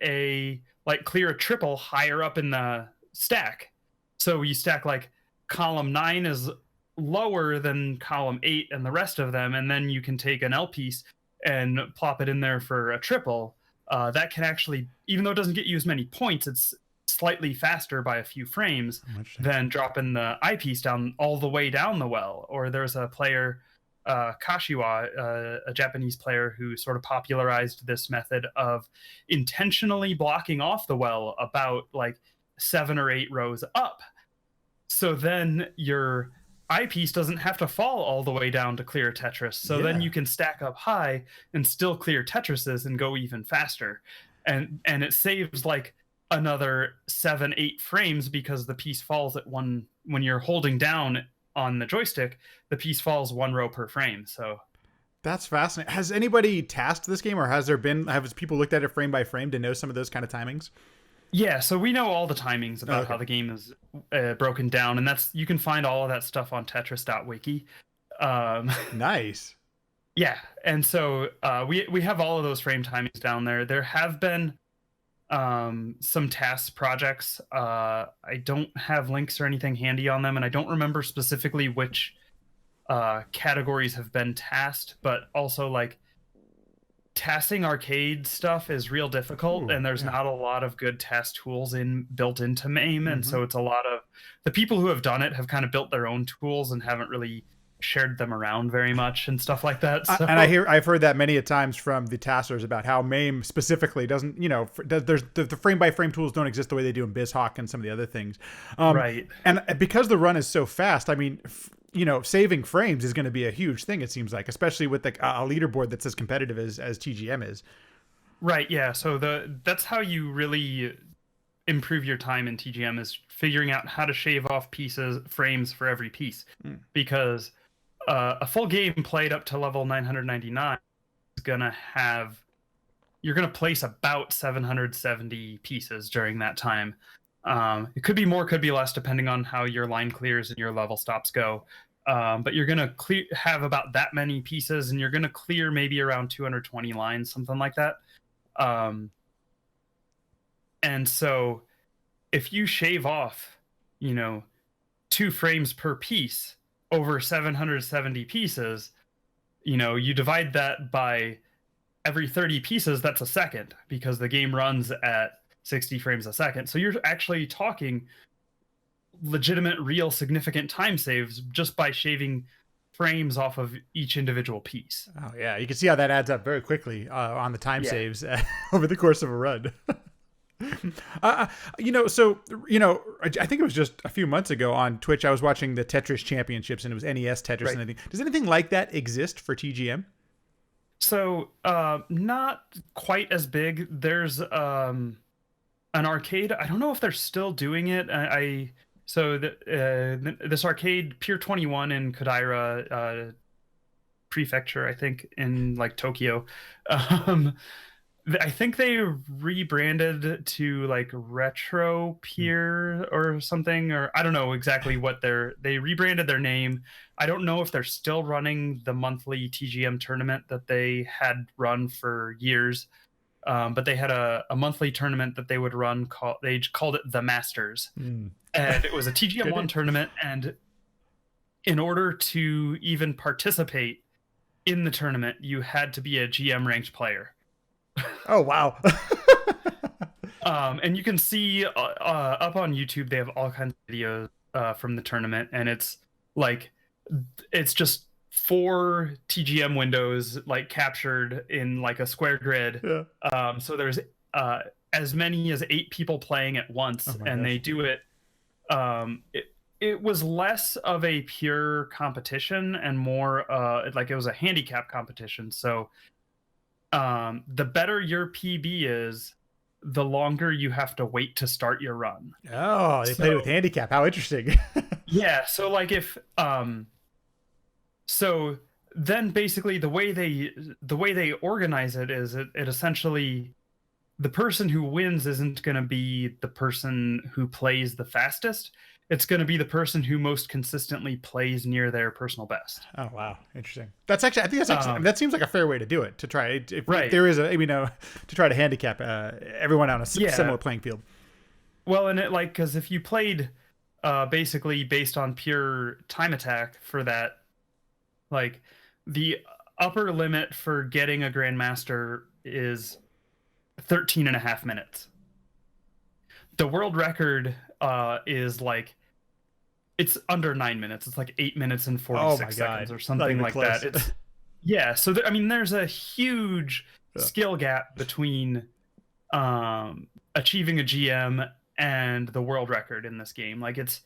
clear a triple higher up in the stack. So you stack like column 9 is lower than column 8 and the rest of them, and then you can take an L piece and plop it in there for a triple. That can actually, even though it doesn't get you as many points, it's slightly faster by a few frames than dropping the eyepiece down all the way down the well. Or there's a player, Kashiwa, a Japanese player, who sort of popularized this method of intentionally blocking off the well about like 7 or 8 rows up. So then your eyepiece doesn't have to fall all the way down to clear Tetris. So then you can stack up high and still clear Tetrises and go even faster. And it saves like another 7, 8 frames because the piece falls at one when you're holding down on the joystick, the piece falls 1 row per frame. So That's fascinating. Has anybody tasked this game, or have people looked at it frame by frame to know some of those kind of timings? yeah, so we know all the timings Oh, about okay. how the game is broken down, and that's you can find all of that stuff on Tetris.wiki. Um, Nice. yeah, and so we have all of those frame timings down there. There have been some task projects. I don't have links or anything handy on them, and I don't remember specifically which categories have been tasked, but also like tasking arcade stuff is real difficult, Ooh, and there's yeah. not a lot of good task tools built into MAME, and Mm-hmm. so it's a lot of the people who have done it have kind of built their own tools and haven't really shared them around very much and stuff like that. And So I've heard that many a times from the taskers about how MAME specifically doesn't, there's the frame by frame tools don't exist the way they do in BizHawk and some of the other things. right. And because the run is so fast, I mean, saving frames is going to be a huge thing. It seems like, especially with a leaderboard that's as competitive as TGM is. Right, yeah. So that's how you really improve your time in TGM is figuring out how to shave off frames for every piece, Mm. because a full game played up to level 999 is gonna have you're gonna place about 770 pieces during that time. It could be more, could be less, depending on how your line clears and your level stops go. But you're gonna have about that many pieces, and you're gonna clear maybe around 220 lines, something like that. Um, and so if you shave off, you know, 2 frames per piece over 770 pieces, you divide that by every 30 pieces, that's a second, because the game runs at 60 frames a second. So you're actually talking legitimate, real, significant time saves just by shaving frames off of each individual piece. Oh yeah, you can see how that adds up very quickly on the time Yeah. saves over the course of a run. uh, so I think it was just a few months ago on Twitch. I was watching the Tetris Championships, and it was NES Tetris Right. and anything. Does anything like that exist for TGM? So, not quite as big. There's an arcade. I don't know if they're still doing it. So this arcade, Pier 21 in Kodaira Prefecture, I think, in like Tokyo. Um, I think they rebranded to like Retro Hmm. Pier or something, or I don't know exactly what they rebranded their name. I don't know if they're still running the monthly TGM tournament that they had run for years. But they had a monthly tournament that they would run. They called it the Masters, Hmm. and it was a Good TGM1 name. tournament. And in order to even participate in the tournament, you had to be a GM ranked player. Oh wow. And you can see up on YouTube, they have all kinds of videos from the tournament, and like it's just 4 TGM windows like captured in like a square grid. Yeah. So there's uh, as many as 8 people playing at Oh once, my and they gosh. do it. It was less of a pure competition and more like it was a handicap competition. So the better your PB is, the longer you have to wait to start your run. Oh, they So played with handicap. How interesting. yeah, so like if so then basically the way they organize it is it essentially, the person who wins isn't going to be the person who plays the fastest. It's going to be the person who most consistently plays near their personal best. Oh wow, interesting. That's actually, I think that's actually, Um, that seems like a fair way to do it. To try, if right. there is to try to handicap everyone on a Yeah. similar playing field. Well, and it like because if you played basically based on pure time attack for that, like the upper limit for getting a grandmaster is 13 and a half minutes. The world record is like it's under 9 minutes. It's like 8 minutes and Oh my 46 seconds god, or not something even like that. close. It's yeah. So I mean, there's a huge Yeah. skill gap between achieving a GM and the world record in this game. Like it's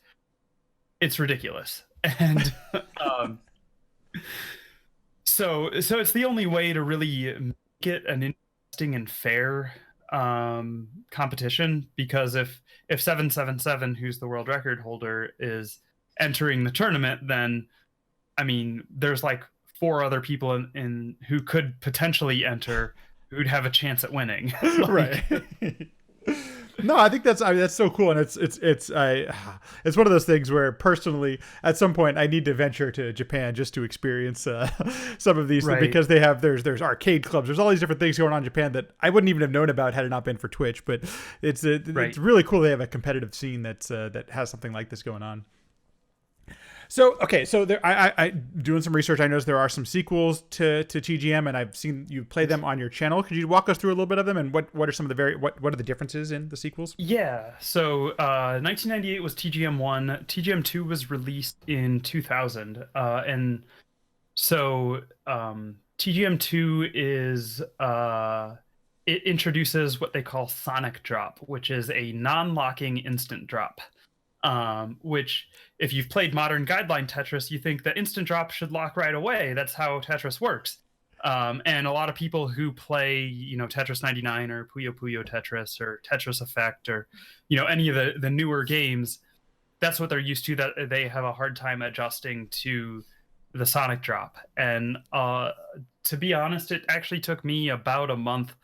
ridiculous, and um, so it's the only way to really make it an interesting and fair competition, because if 777, who's the world record holder, is entering the tournament, then I mean, there's like four other people in who could potentially enter who'd have a chance at winning. Right. Like, No, I think that's so cool, and it's one of those things where personally, at some point, I need to venture to Japan just to experience some of these things, right. because there's arcade clubs, there's all these different things going on in Japan that I wouldn't even have known about had it not been for Twitch. But Right. it's really cool they have a competitive scene that has something like this going on. So okay, so there, I doing some research. I noticed there are some sequels to TGM, and I've seen you play them on your channel. Could you walk us through a little bit of them, and what are some of the what are the differences in the sequels? Yeah. So 1998 was TGM1. TGM2 was released in 2000. And so TGM2 is it introduces what they call Sonic Drop, which is a non-locking instant drop. Which, if you've played modern guideline Tetris, you think that instant drop should lock right away. That's how Tetris works. And a lot of people who play, Tetris 99 or Puyo Puyo Tetris or Tetris Effect or, any of the newer games, that's what they're used to, that they have a hard time adjusting to the Sonic Drop. And to be honest, it actually took me about a month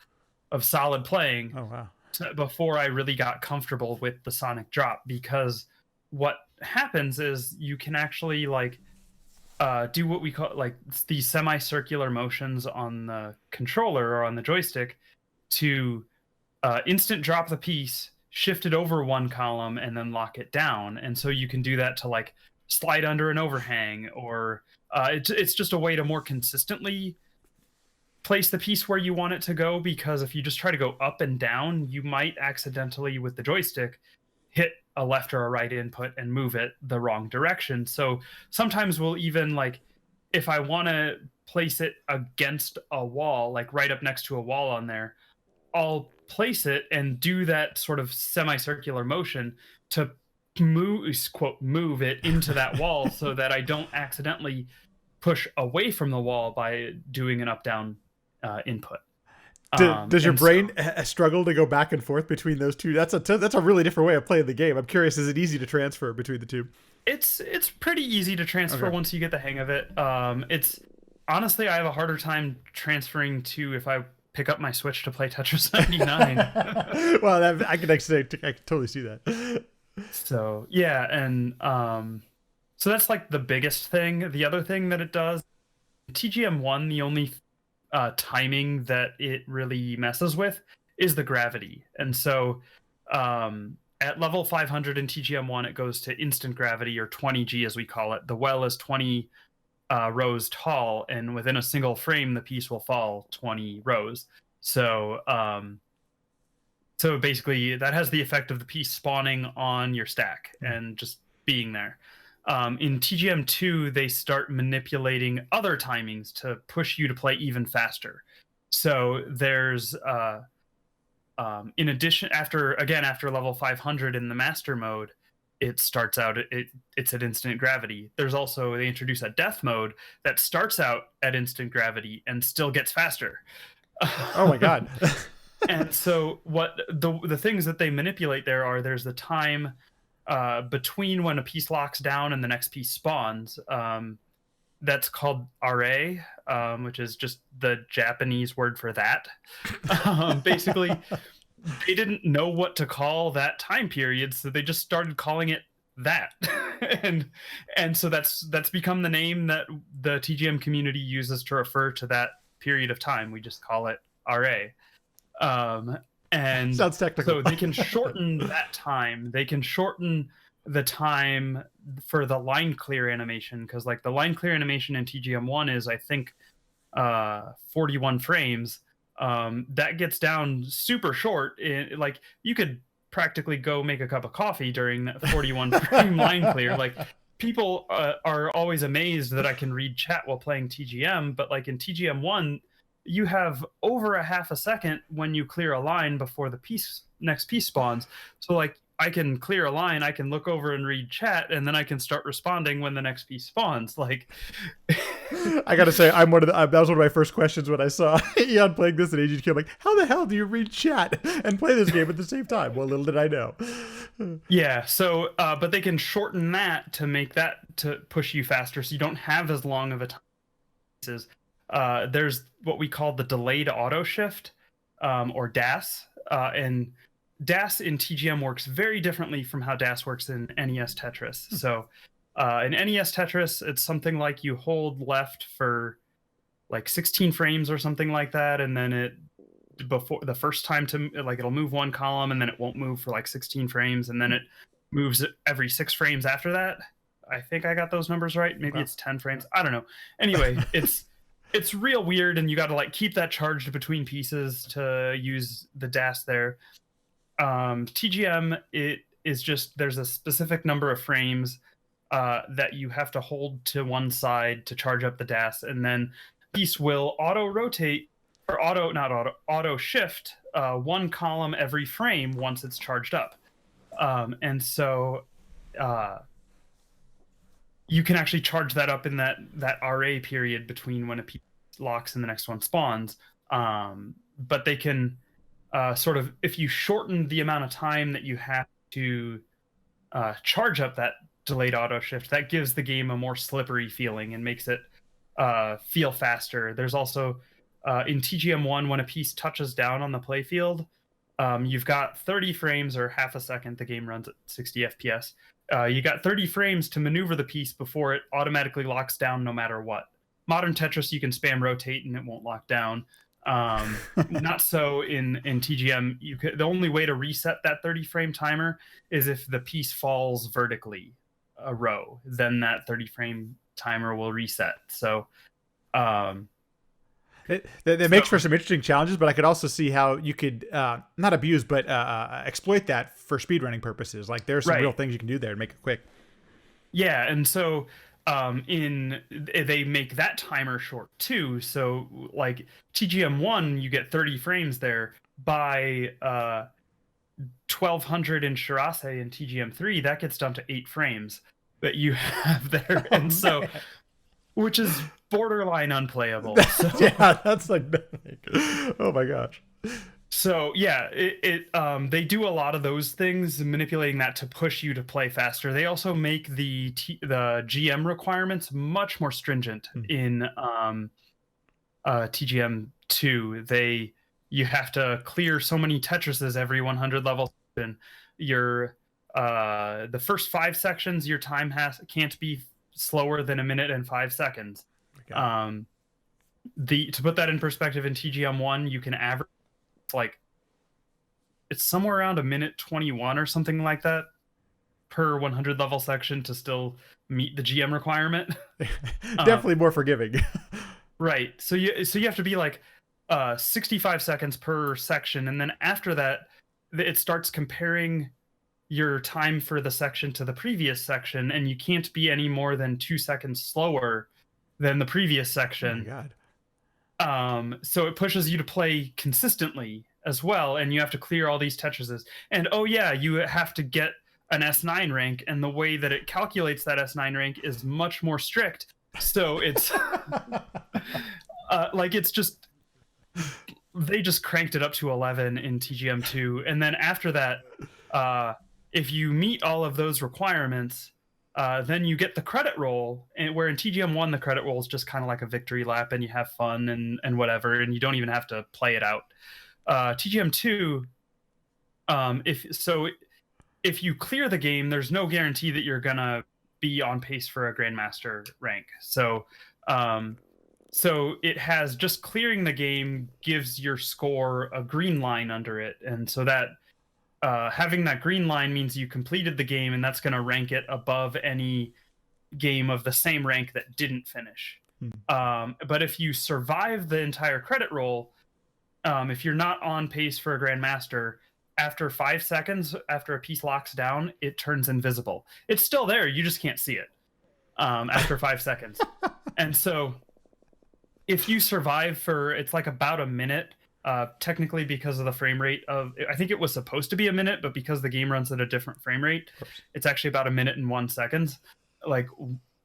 of solid playing Oh wow. before I really got comfortable with the Sonic Drop, because what happens is you can actually do what we call these semicircular motions on the controller or on the joystick to instant drop the piece, shift it over one column, and then lock it down. And so you can do that to slide under an overhang, or it's just a way to more consistently place the piece where you want it to go, because if you just try to go up and down, you might accidentally with the joystick hit a left or a right input and move it the wrong direction. So sometimes we'll even if I want to place it against a wall, right up next to a wall on there, I'll place it and do that sort of semicircular motion to move it into that wall so that I don't accidentally push away from the wall by doing an up down input. Does your brain struggle to go back and forth between those two? That's a really different way of playing the game. I'm curious, is it easy to transfer between the two? It's pretty easy to transfer once you get the hang of it. It's honestly, I have a harder time transferring to if I pick up my Switch to play Tetris 99. Well, I can totally see that. So yeah, and so that's the biggest thing. The other thing that it does, TGM1, the only timing that it really messes with is the gravity. And so at level 500 in TGM1, it goes to instant gravity, or 20G as we call it. The well is 20 rows tall, and within a single frame, the piece will fall 20 rows. So so basically, that has the effect of the piece spawning on your stack and just being there. In TGM2, they start manipulating other timings to push you to play even faster. So there's, in addition, after level 500 in the master mode, it starts out, it's at instant gravity. There's also, they introduce a death mode that starts out at instant gravity and still gets faster. Oh my God. And so what the things that they manipulate there's the time between when a piece locks down and the next piece spawns. That's called RA, which is just the Japanese word for that. Basically, they didn't know what to call that time period, so they just started calling it that. and so that's become the name that the TGM community uses to refer to that period of time. We just call it RA. And sounds technical. So they can shorten that time. They can shorten the time for the line clear animation, because the line clear animation in TGM1 is, I think, 41 frames. That gets down super short. You could practically go make a cup of coffee during that 41 frame line clear. People are always amazed that I can read chat while playing TGM, but in TGM1, you have over a half a second when you clear a line before the next piece spawns. So I can clear a line, I can look over and read chat, and then I can start responding when the next piece spawns. I gotta say, I'm one of the. That was one of my first questions when I saw Eon playing this in AGQ. I'm like, how the hell do you read chat and play this game at the same time? Well, little did I know. Yeah, so but they can shorten that to make that to push you faster, so you don't have as long of a time. There's what we call the delayed auto shift, or DAS, and DAS in TGM works very differently from how DAS works in NES Tetris. So in NES Tetris, it's something like you hold left for like 16 frames or something like that, and then it before the first time to like it'll move one column and then it won't move for like 16 frames, and then it moves every 6 frames after that. I think I got those numbers right. Maybe it's 10 frames. I don't know. Anyway, it's real weird, and you got to like keep that charged between pieces to use the DAS there. TGM, it is just there's a specific number of frames that you have to hold to one side to charge up the DAS, and then piece will auto rotate or auto shift one column every frame once it's charged up. And so you can actually charge that up in that RA period between when a piece locks and the next one spawns. But they can sort of, if you shorten the amount of time that you have to charge up that delayed auto shift, that gives the game a more slippery feeling and makes it feel faster. There's also in TGM1, when a piece touches down on the playfield, you've got 30 frames or half a second. The game runs at 60 FPS. You got 30 frames to maneuver the piece before it automatically locks down no matter what. Modern Tetris, you can spam rotate and it won't lock down. Not so in TGM. The only way to reset that 30 frame timer is if the piece falls vertically a row. Then that 30 frame timer will reset. So That makes for some interesting challenges, but I could also see how you could not abuse, but exploit that for speedrunning purposes. Like there's some real things you can do there to make it quick. Yeah, and so they make that timer short too. So like TGM1, you get 30 frames there. By 1200 in Shirase and TGM3, that gets down to 8 frames that you have there, and so which is borderline unplayable. So, yeah, that's like, oh my gosh. So yeah, they do a lot of those things, manipulating that to push you to play faster. They also make the GM requirements much more stringent in TGM2. You have to clear so many Tetrises every 100 levels. And the first 5 sections, your time can't be slower than 1 minute and 5 seconds. Okay. To put that in perspective, in TGM1, you can average it's somewhere around 1:21 or something like that per 100 level section to still meet the GM requirement. Definitely more forgiving. Right. So you have to be like 65 seconds per section, and then after that, it starts comparing your time for the section to the previous section, and you can't be any more than 2 seconds slower than the previous section. Oh my God. So it pushes you to play consistently as well, and you have to clear all these Tetrises. And oh yeah, you have to get an S9 rank, and the way that it calculates that S9 rank is much more strict. So it's it's just they just cranked it up to 11 in TGM2, and then after that, if you meet all of those requirements, then you get the credit roll, and where in TGM1 the credit roll is just kind of like a victory lap, and you have fun and whatever, and you don't even have to play it out. TGM2, if you clear the game, there's no guarantee that you're gonna be on pace for a Grandmaster rank. So it has just clearing the game gives your score a green line under it, and so that having that green line means you completed the game, and that's going to rank it above any game of the same rank that didn't finish. But if you survive the entire credit roll, if you're not on pace for a Grandmaster, after 5 seconds, after a piece locks down, it turns invisible. It's still there, you just can't see it after 5 seconds. And so if you survive for, it's like about a minute, technically because of the frame rate of, I think it was supposed to be a minute, but because the game runs at a different frame rate, it's actually about 1 minute and 1 second. Like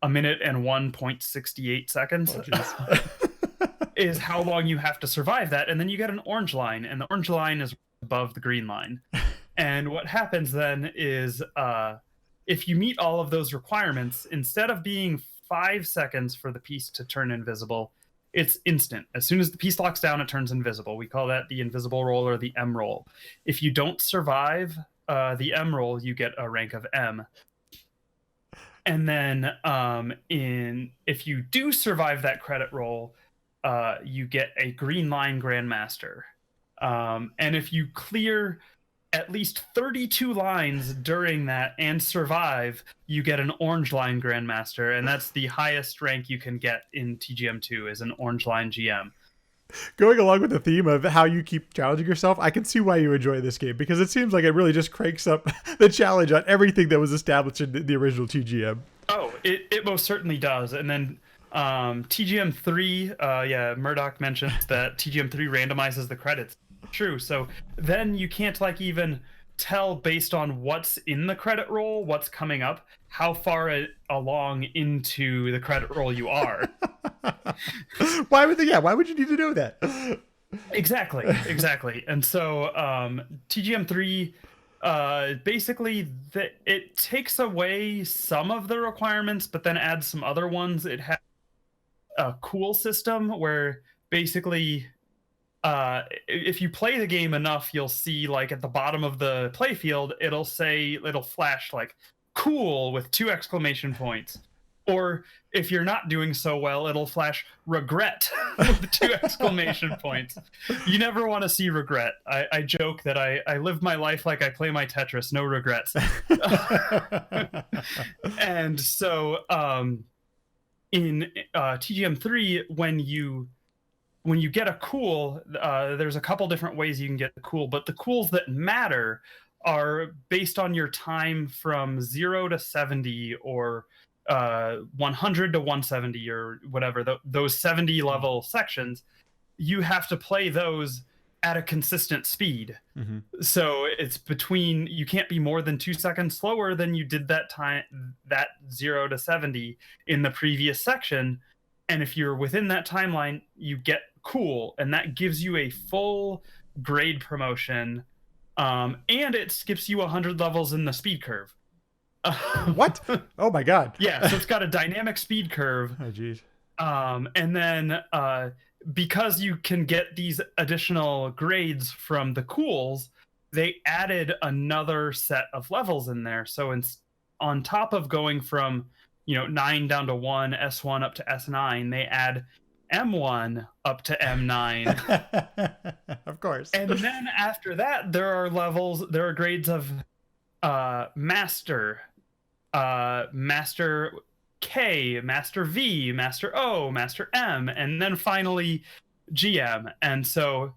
a minute and 1.68 seconds. Oh, jeez. Is how long you have to survive that, and then you get an orange line, and the orange line is above the green line. And what happens then is, if you meet all of those requirements, instead of being 5 seconds for the piece to turn invisible, it's instant. As soon as the piece locks down, it turns invisible. We call that the invisible roll or the M roll. If you don't survive the M roll, you get a rank of M. And then if you do survive that credit roll, you get a green line Grandmaster. And if you clear at least 32 lines during that and survive, you get an orange line Grandmaster. And that's the highest rank you can get in TGM2 is an orange line GM. Going along with the theme of how you keep challenging yourself, I can see why you enjoy this game, because it seems like it really just cranks up the challenge on everything that was established in the original TGM. Oh, it most certainly does. And then TGM3, Murdoch mentions that TGM3 randomizes the credits. True. So then you can't like even tell based on what's in the credit roll, what's coming up, how far along into the credit roll you are. Why would you need to know that? Exactly. And so TGM3 basically it takes away some of the requirements but then adds some other ones. It has a cool system where basically if you play the game enough, you'll see like at the bottom of the playfield it'll flash like cool with 2 exclamation points. Or if you're not doing so well, it'll flash regret with 2 exclamation points. You never want to see regret. I joke that I live my life like I play my Tetris, no regrets. And so in TGM3, when you get a cool, there's a couple different ways you can get the cool, but the cools that matter are based on your time from 0 to 70 or 100 to 170 or whatever, those 70 level sections. You have to play those at a consistent speed. Mm-hmm. So it's you can't be more than 2 seconds slower than you did that 0 to 70 in the previous section. And if you're within that timeline, you get cool, and that gives you a full grade promotion. And it skips you 100 levels in the speed curve. What? Oh my god. Yeah, so it's got a dynamic speed curve. Oh geez. And then because you can get these additional grades from the cools, they added another set of levels in there. So on top of going from 9 down to 1, S1 up to S9, they add M1 up to M9. Of course. And then after that, there are grades of Master, Master K, Master V, Master O, Master M, and then finally GM. And so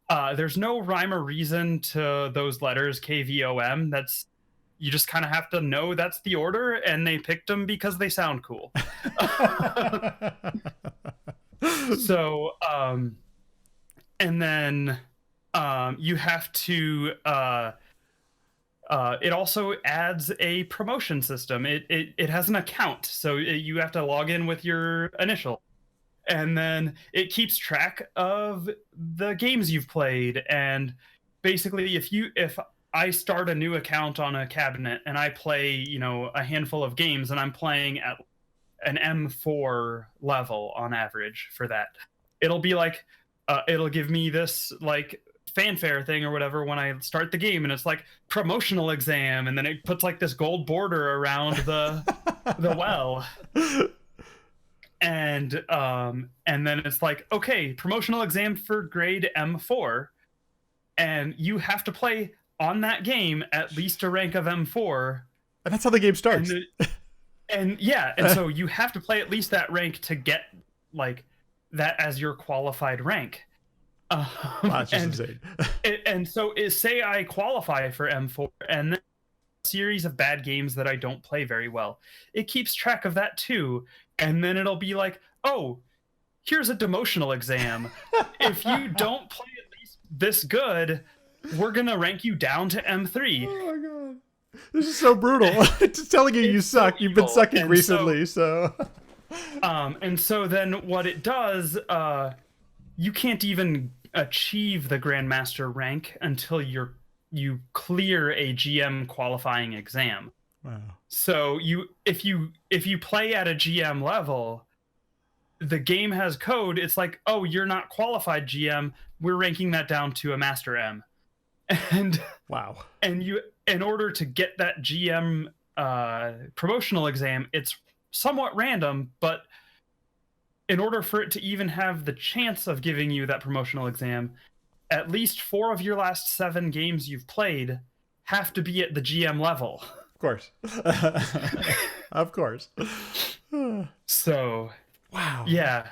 there's no rhyme or reason to those letters K, V, O, M. You just kind of have to know that's the order, and they picked them because they sound cool. So, and then you have to it also adds a promotion system. It has an account, so you have to log in with your initial, and then it keeps track of the games you've played. And basically, if I start a new account on a cabinet and I play a handful of games, and I'm playing at an M4 level on average for that, it'll be like it'll give me this like fanfare thing or whatever when I start the game, and it's like promotional exam, and then it puts like this gold border around the well, and then it's like, okay, promotional exam for grade M4, and you have to play on that game at least a rank of M4, and that's how the game starts. And so you have to play at least that rank to get like that as your qualified rank. Wow, that's just insane. And so say I qualify for M4, and then a series of bad games that I don't play very well, it keeps track of that too. And then it'll be like, oh, here's a demotional exam. If you don't play at least this good, we're gonna rank you down to M3. Oh my god. This is so brutal. Just telling you you It's so suck. You've been evil. sucking And recently, so. and so then what it does, you can't even achieve the Grandmaster rank until you clear a GM qualifying exam. Wow. So if you play at a GM level, the game has code. It's like, oh, you're not qualified GM. We're ranking that down to a Master M, and Wow. and you, in order to get that GM promotional exam, it's somewhat random, but in order for it to even have the chance of giving you that promotional exam, at least 4 of your last 7 games you've played have to be at the GM level. Of course. Of course. So, Wow. yeah.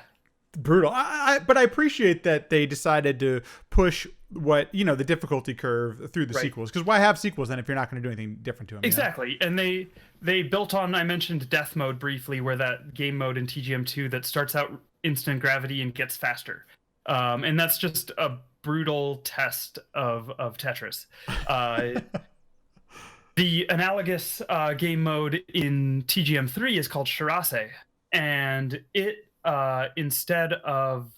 Brutal. But I appreciate that they decided to push the difficulty curve through the sequels. Because why have sequels then if you're not going to do anything different to them? Exactly. And they built on, I mentioned death mode briefly, where that game mode in TGM2 that starts out instant gravity and gets faster. And that's just a brutal test of Tetris. The analogous game mode in TGM3 is called Shirase. And it, instead of,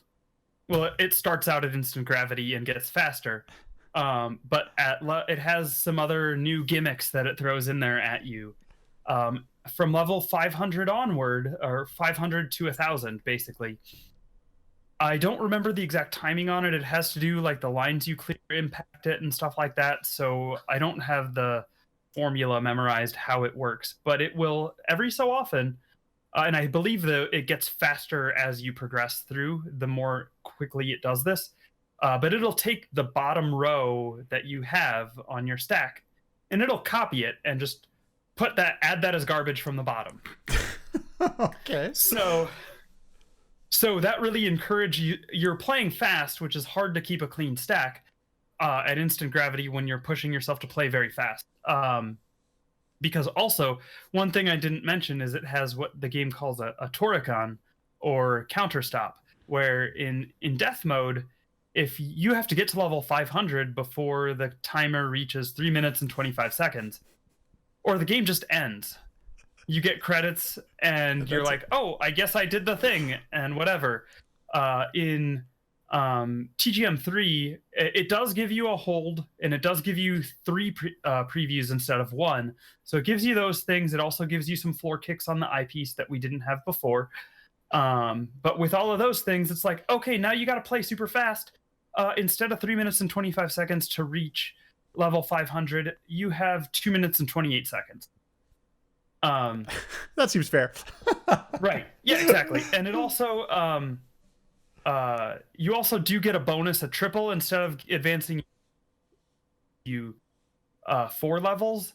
well, it starts out at instant gravity and gets faster. But it has some other new gimmicks that it throws in there at you. From level 500 onward, or 500 to 1,000, basically. I don't remember the exact timing on it. It has to do like the lines you clear impact it and stuff like that. So I don't have the formula memorized how it works, but it will every so often. And I believe that it gets faster as you progress through, the more quickly it does this. But it'll take the bottom row that you have on your stack, and it'll copy it and just add that as garbage from the bottom. Okay. So that really encourages you. You're playing fast, which is hard to keep a clean stack at instant gravity when you're pushing yourself to play very fast. Because also, one thing I didn't mention is it has what the game calls a Toricon, or counter stop, where in death mode, if you have to get to level 500 before the timer reaches 3 minutes and 25 seconds, or the game just ends. You get credits, and you're like, oh, I guess I did the thing, and whatever. In TGM3, it does give you a hold, and it does give you 3 previews instead of 1. So it gives you those things. It also gives you some floor kicks on the eyepiece that we didn't have before. But with all of those things, it's like, okay, now you got to play super fast. Instead of 3 minutes and 25 seconds to reach level 500, you have 2 minutes and 28 seconds. That seems fair. Right. Yeah, exactly. And it also, you also do get a bonus, a triple, instead of advancing you 4 levels.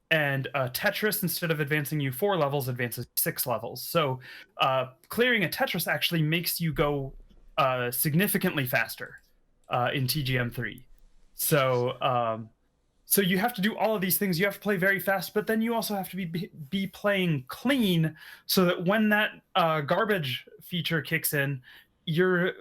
And Tetris, instead of advancing you 4 levels, advances 6 levels. So clearing a Tetris actually makes you go significantly faster in TGM3. So you have to do all of these things. You have to play very fast, but then you also have to be playing clean, so that when that garbage feature kicks in, you're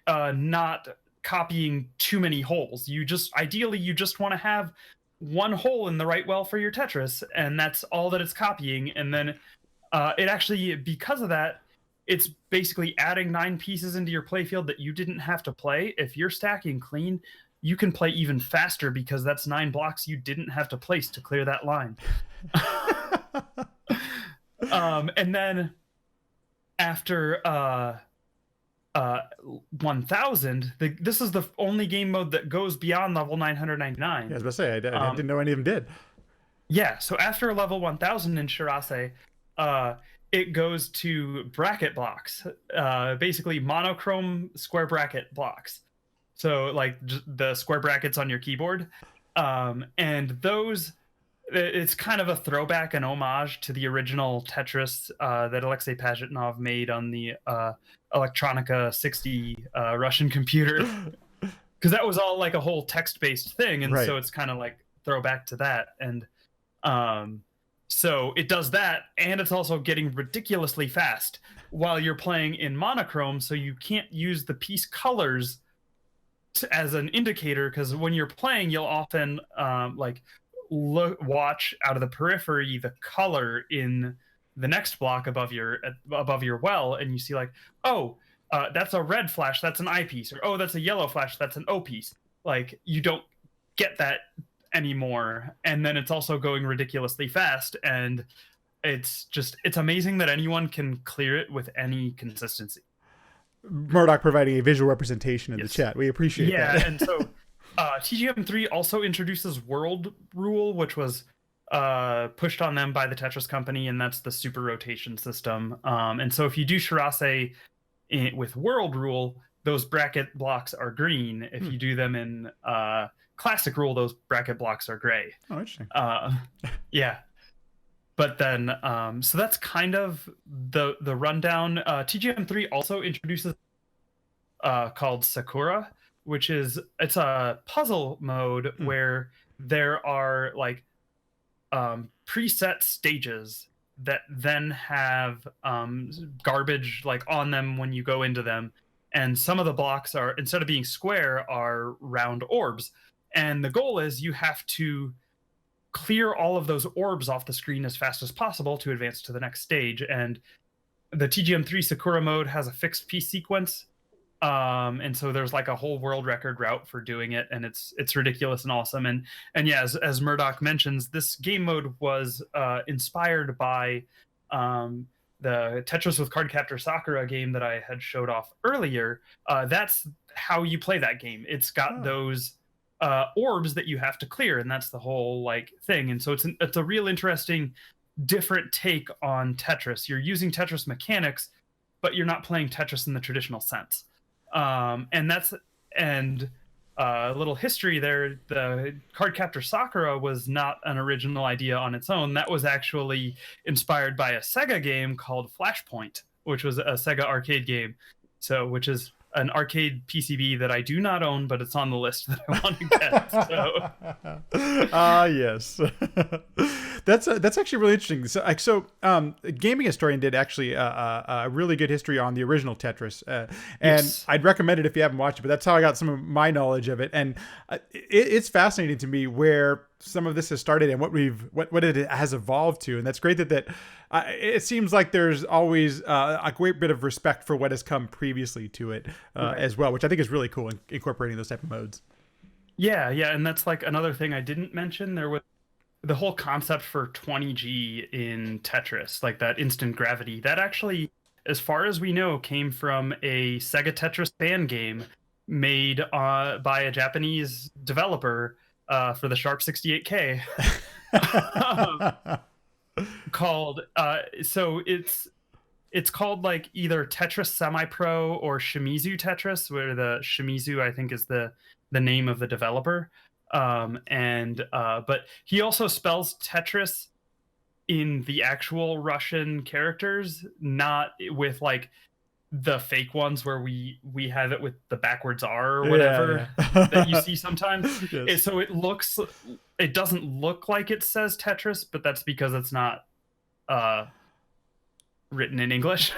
not copying too many holes. Ideally you just want to have one hole in the right well for your Tetris, and that's all that it's copying. And then it actually, because of that, it's basically adding 9 pieces into your playfield that you didn't have to play. If you're stacking clean, you can play even faster, because that's 9 blocks you didn't have to place to clear that line. And then after 1000, this is the only game mode that goes beyond level 999. Yeah, I was about to say, I didn't know any of them did. Yeah, so after level 1000 in Shirase, it goes to bracket blocks, basically monochrome square bracket blocks. So like the square brackets on your keyboard. And those, it's kind of a throwback and homage to the original Tetris that Alexei Pajitnov made on the Electronica 60 Russian computer. Because that was all like a whole text-based thing. And so it's kind of like throwback to that. And so it does that, and it's also getting ridiculously fast while you're playing in monochrome, so you can't use the piece colors as an indicator, because when you're playing, you'll often watch out of the periphery the color in the next block above your well, and you see like, oh, that's a red flash, that's an I piece, or oh, that's a yellow flash, that's an O piece. Like you don't get that anymore, and then it's also going ridiculously fast, and it's amazing that anyone can clear it with any consistency. Murdoch providing a visual representation in the Yes. chat. We appreciate Yeah, that. and so TGM3 also introduces world rule, which was pushed on them by the Tetris company, and that's the super rotation system. And so if you do Shirase with world rule, those bracket blocks are green. If you do them in classic rule, those bracket blocks are gray. Oh, interesting. Yeah. But then, so that's kind of the rundown. TGM3 also introduces called Sakura, which it's a puzzle mode where there are like preset stages that then have garbage like on them when you go into them, and some of the blocks are, instead of being square, are round orbs, and the goal is you have to clear all of those orbs off the screen as fast as possible to advance to the next stage. And the TGM3 Sakura mode has a fixed piece sequence, and so there's like a whole world record route for doing it, and it's ridiculous and awesome. And yeah, as Murdoch mentions, this game mode was inspired by the Tetris with Cardcaptor Sakura game that I had showed off earlier. That's how you play that game. It's got those orbs that you have to clear, and that's the whole like thing. And so it's a real interesting different take on Tetris. You're using Tetris mechanics, but you're not playing Tetris in the traditional sense. And a little history there, the Cardcaptor Sakura was not an original idea on its own. That was actually inspired by a Sega game called Flashpoint, which was a Sega arcade game, so which is an arcade PCB that I do not own, but it's on the list that I want to get. So. Yes. That's actually really interesting. So, Gaming Historian did actually a really good history on the original Tetris, and Yes. I'd recommend it if you haven't watched it. But that's how I got some of my knowledge of it, and it's fascinating to me where some of this has started and what it has evolved to. And that's great that it seems like there's always a great bit of respect for what has come previously to it as well, which I think is really cool in incorporating those type of modes. Yeah, and that's like another thing I didn't mention. There was the whole concept for 20G in Tetris, like that instant gravity. That actually, as far as we know, came from a Sega Tetris fan game made by a Japanese developer for the Sharp 68K. Called so it's called like either Tetris Semi-Pro or Shimizu Tetris, where the Shimizu I think is the name of the developer. But he also spells Tetris in the actual Russian characters, not with like the fake ones where we have it with the backwards R or whatever that you see sometimes. Yes. So it doesn't look like it says Tetris, but that's because it's not written in English.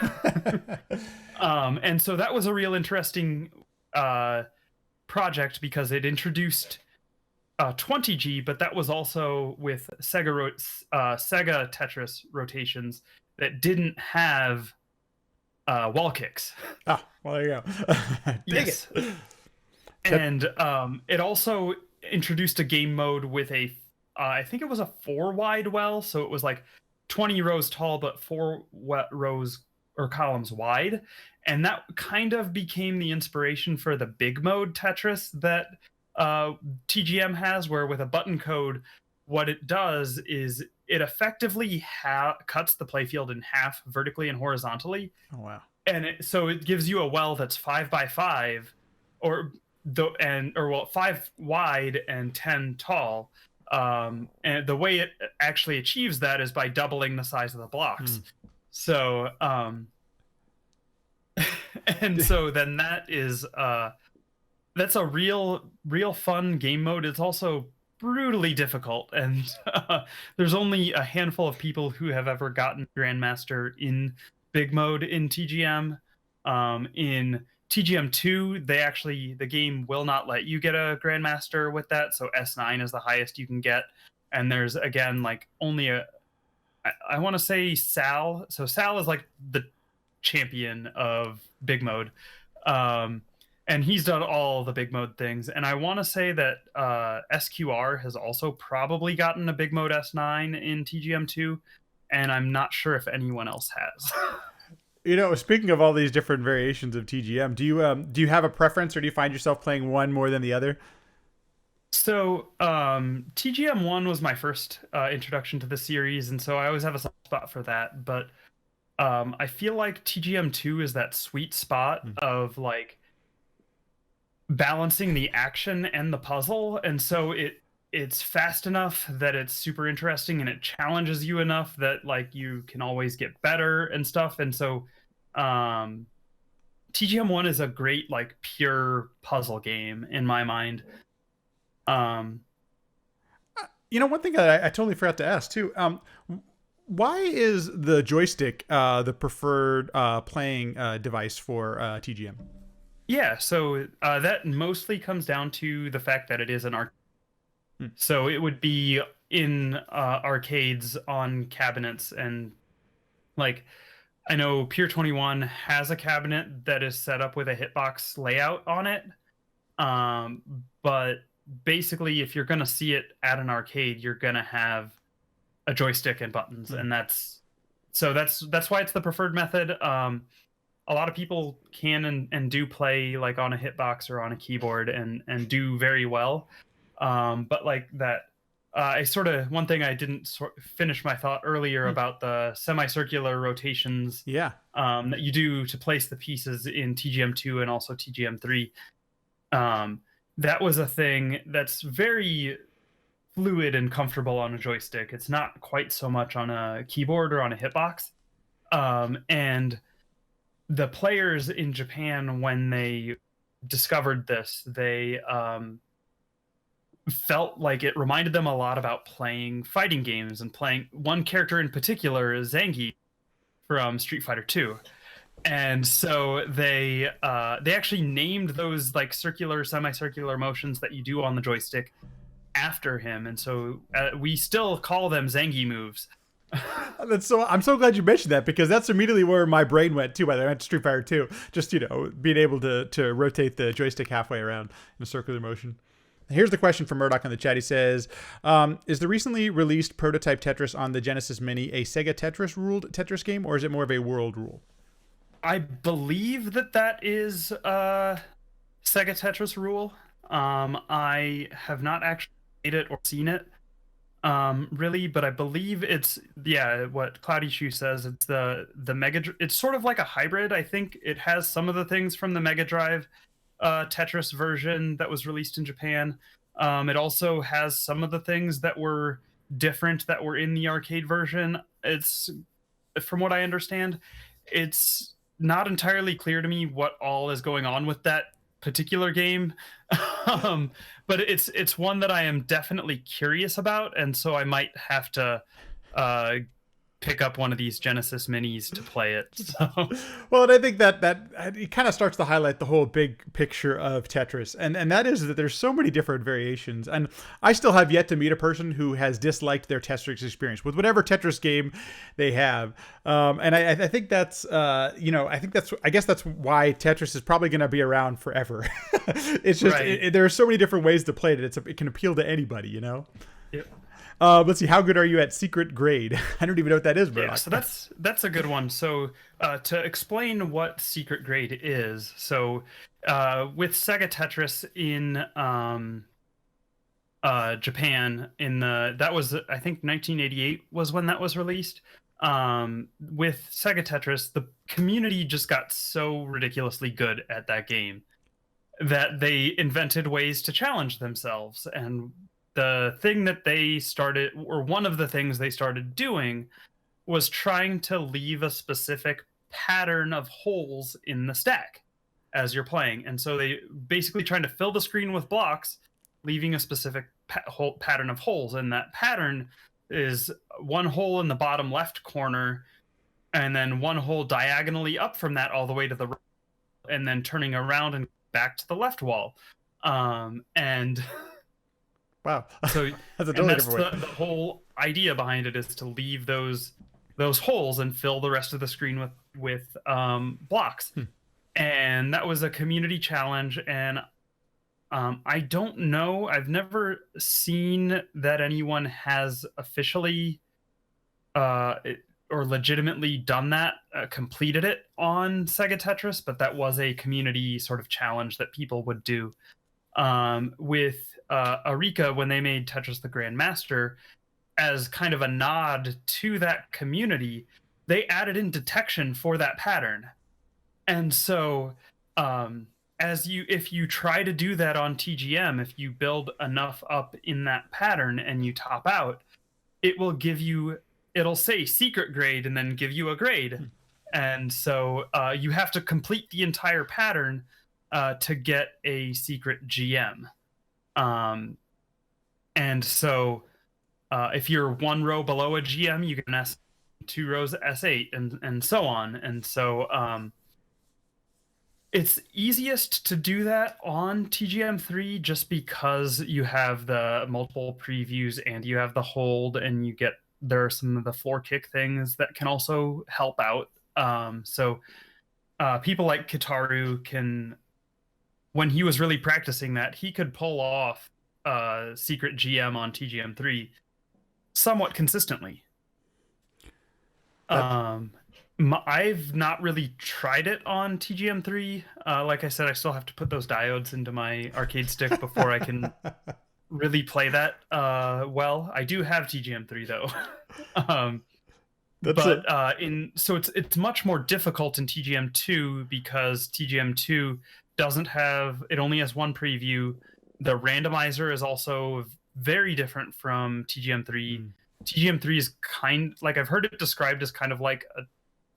And so that was a real interesting project because it introduced 20G, but that was also with Sega Tetris rotations that didn't have wall kicks. Ah, well, there you go. Yes. And it also introduced a game mode with I think it was a 4 wide well, so it was like 20 rows tall but 4 rows or columns wide, and that kind of became the inspiration for the big mode Tetris that TGM has, where with a button code, what it does is it effectively cuts the playfield in half vertically and horizontally. Oh wow! And so it gives you a well that's 5 by 5, or 5 wide and 10 tall. And the way it actually achieves that is by doubling the size of the blocks. So and so then that's a real fun game mode. It's also brutally difficult, and there's only a handful of people who have ever gotten Grandmaster in big mode in TGM. In TGM2, the game will not let you get a Grandmaster with that, so S9 is the highest you can get. and there's again like only I want to say Sal. So Sal is like the champion of big mode. Um, and he's done all the big mode things. And I want to say that SQR has also probably gotten a big mode S9 in TGM2, and I'm not sure if anyone else has. Speaking of all these different variations of TGM, do you have a preference, or do you find yourself playing one more than the other? So TGM1 was my first introduction to the series, and so I always have a soft spot for that. But I feel like TGM2 is that sweet spot of like balancing the action and the puzzle, and so it's fast enough that it's super interesting, and it challenges you enough that like you can always get better and stuff. And so um TGM1 is a great like pure puzzle game in my mind. um One thing I totally forgot to ask too. Why is the joystick the preferred playing device for TGM? yeah, so that mostly comes down to the fact that it is an arcade. Hmm. So it would be in arcades on cabinets, and like I know Pier 21 has a cabinet that is set up with a hitbox layout on it. Um, but basically, if you're going to see it at an arcade, you're going to have a joystick and buttons, Hmm. and that's why it's the preferred method. A lot of people can and do play like on a hitbox or on a keyboard and do very well. But like that, I sort of one thing I didn't finish my thought earlier Hmm. about the semicircular rotations Yeah. that you do to place the pieces in TGM2 and also TGM3. Um, that was a thing that's very fluid and comfortable on a joystick. It's not quite so much on a keyboard or on a hitbox. And the players in Japan, when they discovered this, they felt like it reminded them a lot about playing fighting games, and playing one character in particular is Zangief from Street Fighter 2. And so they actually named those like circular semicircular motions that you do on the joystick after him, and so we still call them Zangi moves. I'm so glad you mentioned that, because that's immediately where my brain went too. By the way, I went to Street Fighter 2. Just being able to rotate the joystick halfway around in a circular motion. Here's the question from Murdoch in the chat. He says, "Is the recently released prototype Tetris on the Genesis Mini a Sega Tetris ruled Tetris game, or is it more of a world rule?" I believe that is Sega Tetris rule. I have not actually played it or seen it, really, but I believe it's, yeah, what Cloudy Shoe says. It's the Mega. It's sort of like a hybrid. I think it has some of the things from the Mega Drive Tetris version that was released in Japan. It also has some of the things that were different that were in the arcade version. It's, from what I understand, it's not entirely clear to me what all is going on with that particular game. um, but it's one that I am definitely curious about, and so I might have to uh, pick up one of these Genesis minis to play it. So Well, and I think that it kind of starts to highlight the whole big picture of Tetris, and that is that there's so many different variations, and I still have yet to meet a person who has disliked their Tetris experience with whatever Tetris game they have. And I think that's I guess that's why Tetris is probably going to be around forever. It's just right. there are so many different ways to play it. It can appeal to anybody. Yep. Let's see. How good are you at secret grade? I don't even know what that is, Yeah, Murdoch. so that's a good one. So to explain what secret grade is, so with Sega Tetris in Japan, in the that was I think 1988 was when that was released. With Sega Tetris, the community just got so ridiculously good at that game that they invented ways to challenge themselves. And the thing that they started, or one of the things they started doing, was trying to leave a specific pattern of holes in the stack as you're playing. And so they basically trying to fill the screen with blocks, leaving a specific pattern of holes. And that pattern is one hole in the bottom left corner, and then one hole diagonally up from that all the way to the right, and then turning around and back to the left wall. And Wow. So, That's a and totally that's different way. the whole idea behind it, is to leave those holes and fill the rest of the screen with blocks. Hmm. And that was a community challenge. And I don't know. I've never seen that anyone has officially or legitimately done that, completed it on Sega Tetris, but that was a community sort of challenge that people would do. With Arika, when they made Tetris the Grandmaster, as kind of a nod to that community, they added in detection for that pattern. And so, um, if you try to do that on TGM, if you build enough up in that pattern and you top out, it will give you, it'll say secret grade and then give you a grade. Hmm. And so you have to complete the entire pattern to get a secret GM. Um, and so if you're one row below a GM, you can S, two rows S8, and so on. And so it's easiest to do that on TGM3 just because you have the multiple previews and you have the hold, and you get, there are some of the floor kick things that can also help out. So people like Kitaru can, when he was really practicing that, he could pull off secret GM on TGM3 somewhat consistently. That I've not really tried it on TGM3. Like I said, I still have to put those diodes into my arcade stick before I can really play that well. I do have TGM3 though. that's it. So it's much more difficult in TGM2 because TGM2 doesn't have, it only has one preview. The randomizer is also very different from TGM3. Mm. TGM3 is like, I've heard it described as kind of like a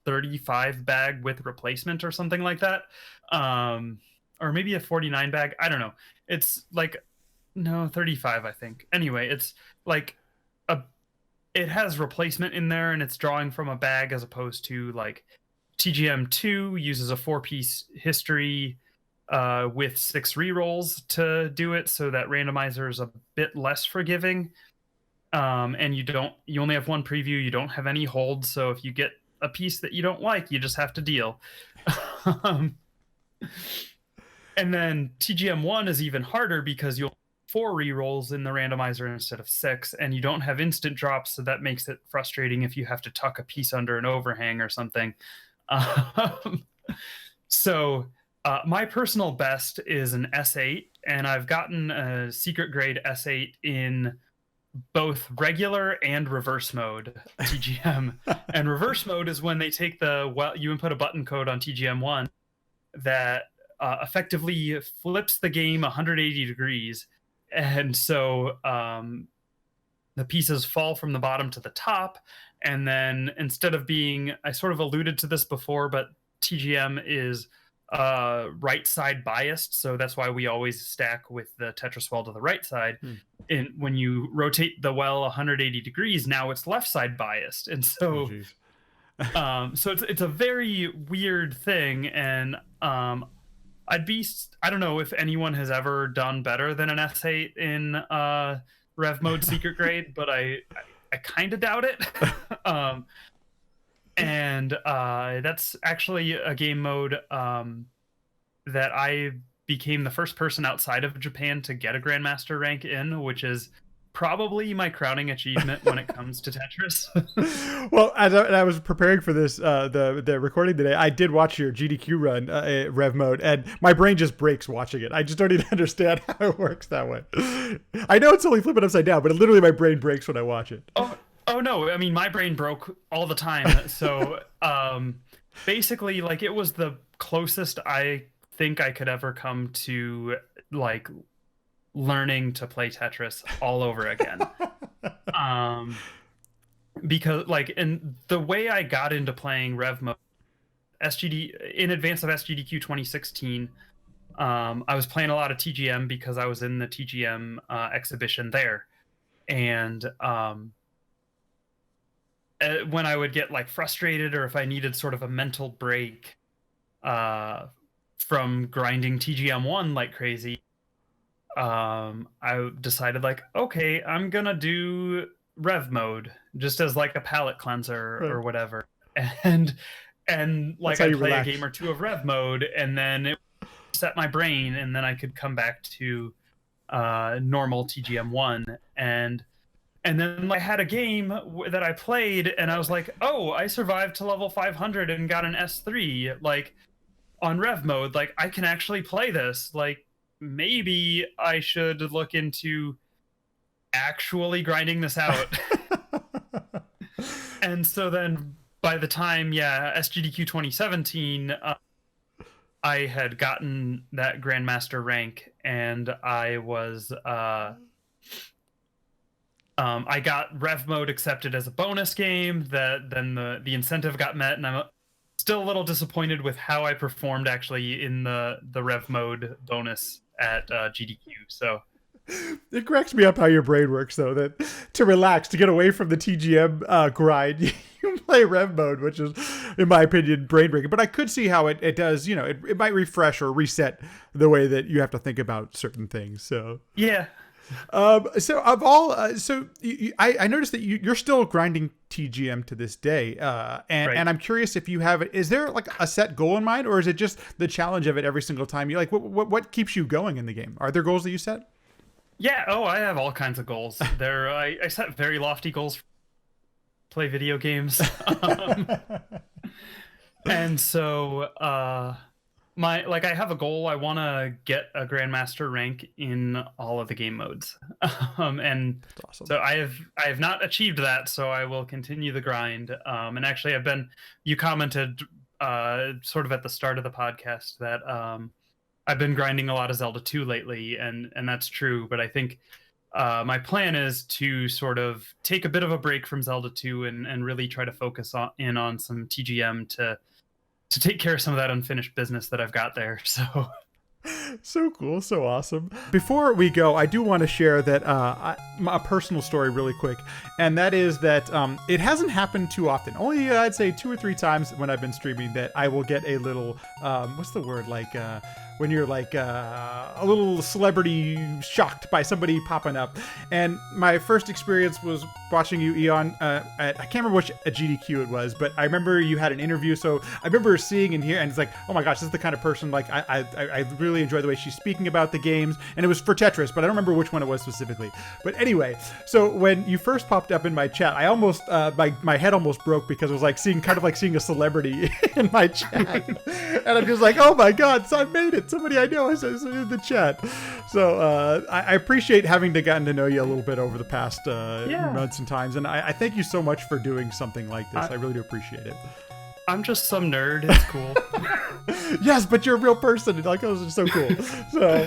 35 bag with replacement or something like that, or maybe a 49 bag. I don't know. It's like, no, 35, I think. Anyway, it's like it has replacement in there, and it's drawing from a bag, as opposed to like TGM2 uses a 4-piece history with 6 rerolls to do it, so that randomizer is a bit less forgiving. And you only have one preview, you don't have any hold, so if you get a piece that you don't like, you just have to deal. And then TGM1 is even harder because you'll 4 rerolls in the randomizer instead of 6, and you don't have instant drops, so that makes it frustrating if you have to tuck a piece under an overhang or something. So my personal best is an S8, and I've gotten a secret grade S8 in both regular and reverse mode TGM. And reverse mode is when they take you input a button code on TGM1 that effectively flips the game 180 degrees. And so the pieces fall from the bottom to the top. And then instead of being, I sort of alluded to this before, but TGM is right side biased, so that's why we always stack with the Tetris well to the right side. And when you rotate the well 180 degrees, now it's left side biased, and so so it's a very weird thing. And I don't know if anyone has ever done better than an S8 in rev mode secret grade, but I kind of doubt it. And that's actually a game mode that I became the first person outside of Japan to get a Grandmaster rank in, which is probably my crowning achievement when it comes to Tetris. Well, as I was preparing for this, the recording today, I did watch your GDQ run, Rev mode, and my brain just breaks watching it. I just don't even understand how it works that way. I know it's only flipping upside down, but literally my brain breaks when I watch it. Oh no, I mean, my brain broke all the time. So basically, like, it was the closest I think I could ever come to like learning to play Tetris all over again. Because like, and the way I got into playing rev mode SGD in advance of SGDQ 2016, I was playing a lot of TGM because I was in the TGM exhibition there. And when I would get like frustrated, or if I needed sort of a mental break, from grinding TGM1 like crazy, I decided like, okay, I'm gonna do rev mode just as like a palate cleanser Right. or whatever. And and That's like how I'd you play a relax. game or two of rev mode and then it set my brain and then I could come back to normal TGM1 and then I had a game that I played and I was like, "Oh, I survived to level 500 and got an S3 like on rev mode. Like I can actually play this. Like maybe I should look into actually grinding this out." And so then by the time, yeah, SGDQ 2017, I had gotten that Grandmaster rank, and I got Rev mode accepted as a bonus game. That then the incentive got met, and I'm still a little disappointed with how I performed actually in the Rev mode bonus at GDQ. So It cracks me up how your brain works, though, that to relax, to get away from the TGM grind, you play rev mode, which is, in my opinion, brain breaking. But I could see how it does, it might refresh or reset the way that you have to think about certain things. So, yeah. so of all, I noticed that you're still grinding TGM to this day, Right. and I'm curious if you have it. Is there like a set goal in mind, or is it just the challenge of it every single time? You like what keeps you going in the game? Are there goals that you set? Yeah. Oh, I have all kinds of goals. I set very lofty goals for play video games. And so I have a goal. I want to get a Grandmaster rank in all of the game modes. And That's awesome. so I have not achieved that, so I will continue the grind. And actually you commented sort of at the start of the podcast that I've been grinding a lot of Zelda 2 lately, and that's true. But I think my plan is to sort of take a bit of a break from Zelda 2 and really try to focus on some TGM to take care of some of that unfinished business that I've got there. So cool, so awesome. Before we go, I do want to share that a personal story really quick, and that is that it hasn't happened too often. Only I'd say 2 or 3 times when I've been streaming that I will get a little what's the word, like when you're like a little celebrity shocked by somebody popping up. And my first experience was watching you, Eon, I can't remember which GDQ it was, but I remember you had an interview. So I remember seeing and hearing, and it's like, oh my gosh, this is the kind of person, like I really enjoy the way she's speaking about the games. And it was for Tetris, but I don't remember which one it was specifically. But anyway, so when you first popped up in my chat, I almost, my head almost broke because it was like seeing a celebrity in my chat. And I'm just like, oh my God, so I made it. Somebody I know is in the chat. So I appreciate having gotten to know you a little bit over the past months and times. And I thank you so much for doing something like this. I really do appreciate it. I'm just some nerd. It's cool. Yes, but you're a real person. Like, those are so cool. So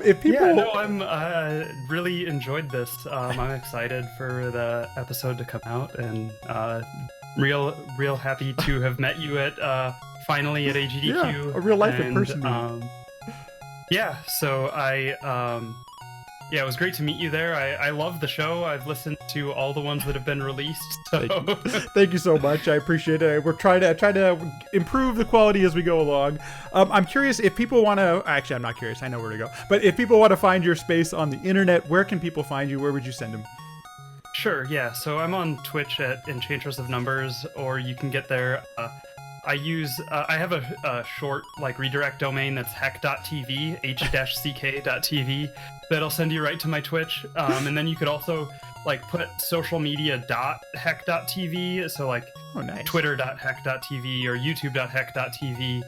if people... Yeah, no, I'm really enjoyed this. I'm excited for the episode to come out, and real happy to have met you at finally at AGDQ. Yeah, a real life in person. Yeah, so yeah, it was great to meet you there. I love the show. I've listened to all the ones that have been released. So. Thank you so much. I appreciate it. We're trying to improve the quality as we go along. I'm curious if people want to. Actually, I'm not curious. I know where to go. But if people want to find your space on the internet, where can people find you? Where would you send them? Sure. Yeah. So I'm on Twitch at EnchantressOfNumbers, or you can get there. I have a short redirect domain that's heck.tv, h-ck.tv, that'll send you right to my Twitch. And then you could also put socialmedia.heck.tv, so nice. twitter.heck.tv or youtube.heck.tv,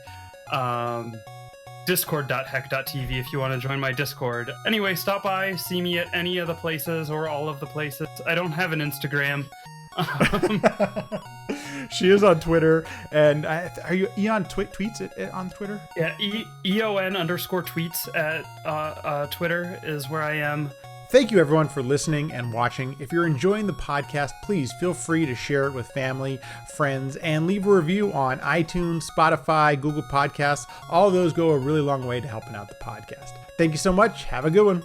discord.heck.tv if you want to join my Discord. Anyway, stop by, see me at any of the places or all of the places. I don't have an Instagram. She is on Twitter, and are you Eon tweets on Twitter? Yeah, EON_tweets at Twitter is where I am. Thank you everyone for listening and watching. If you're enjoying the podcast, please feel free to share it with family, friends, and leave a review on iTunes, Spotify, Google Podcasts. All of those go a really long way to helping out the podcast. Thank you so much. Have a good one.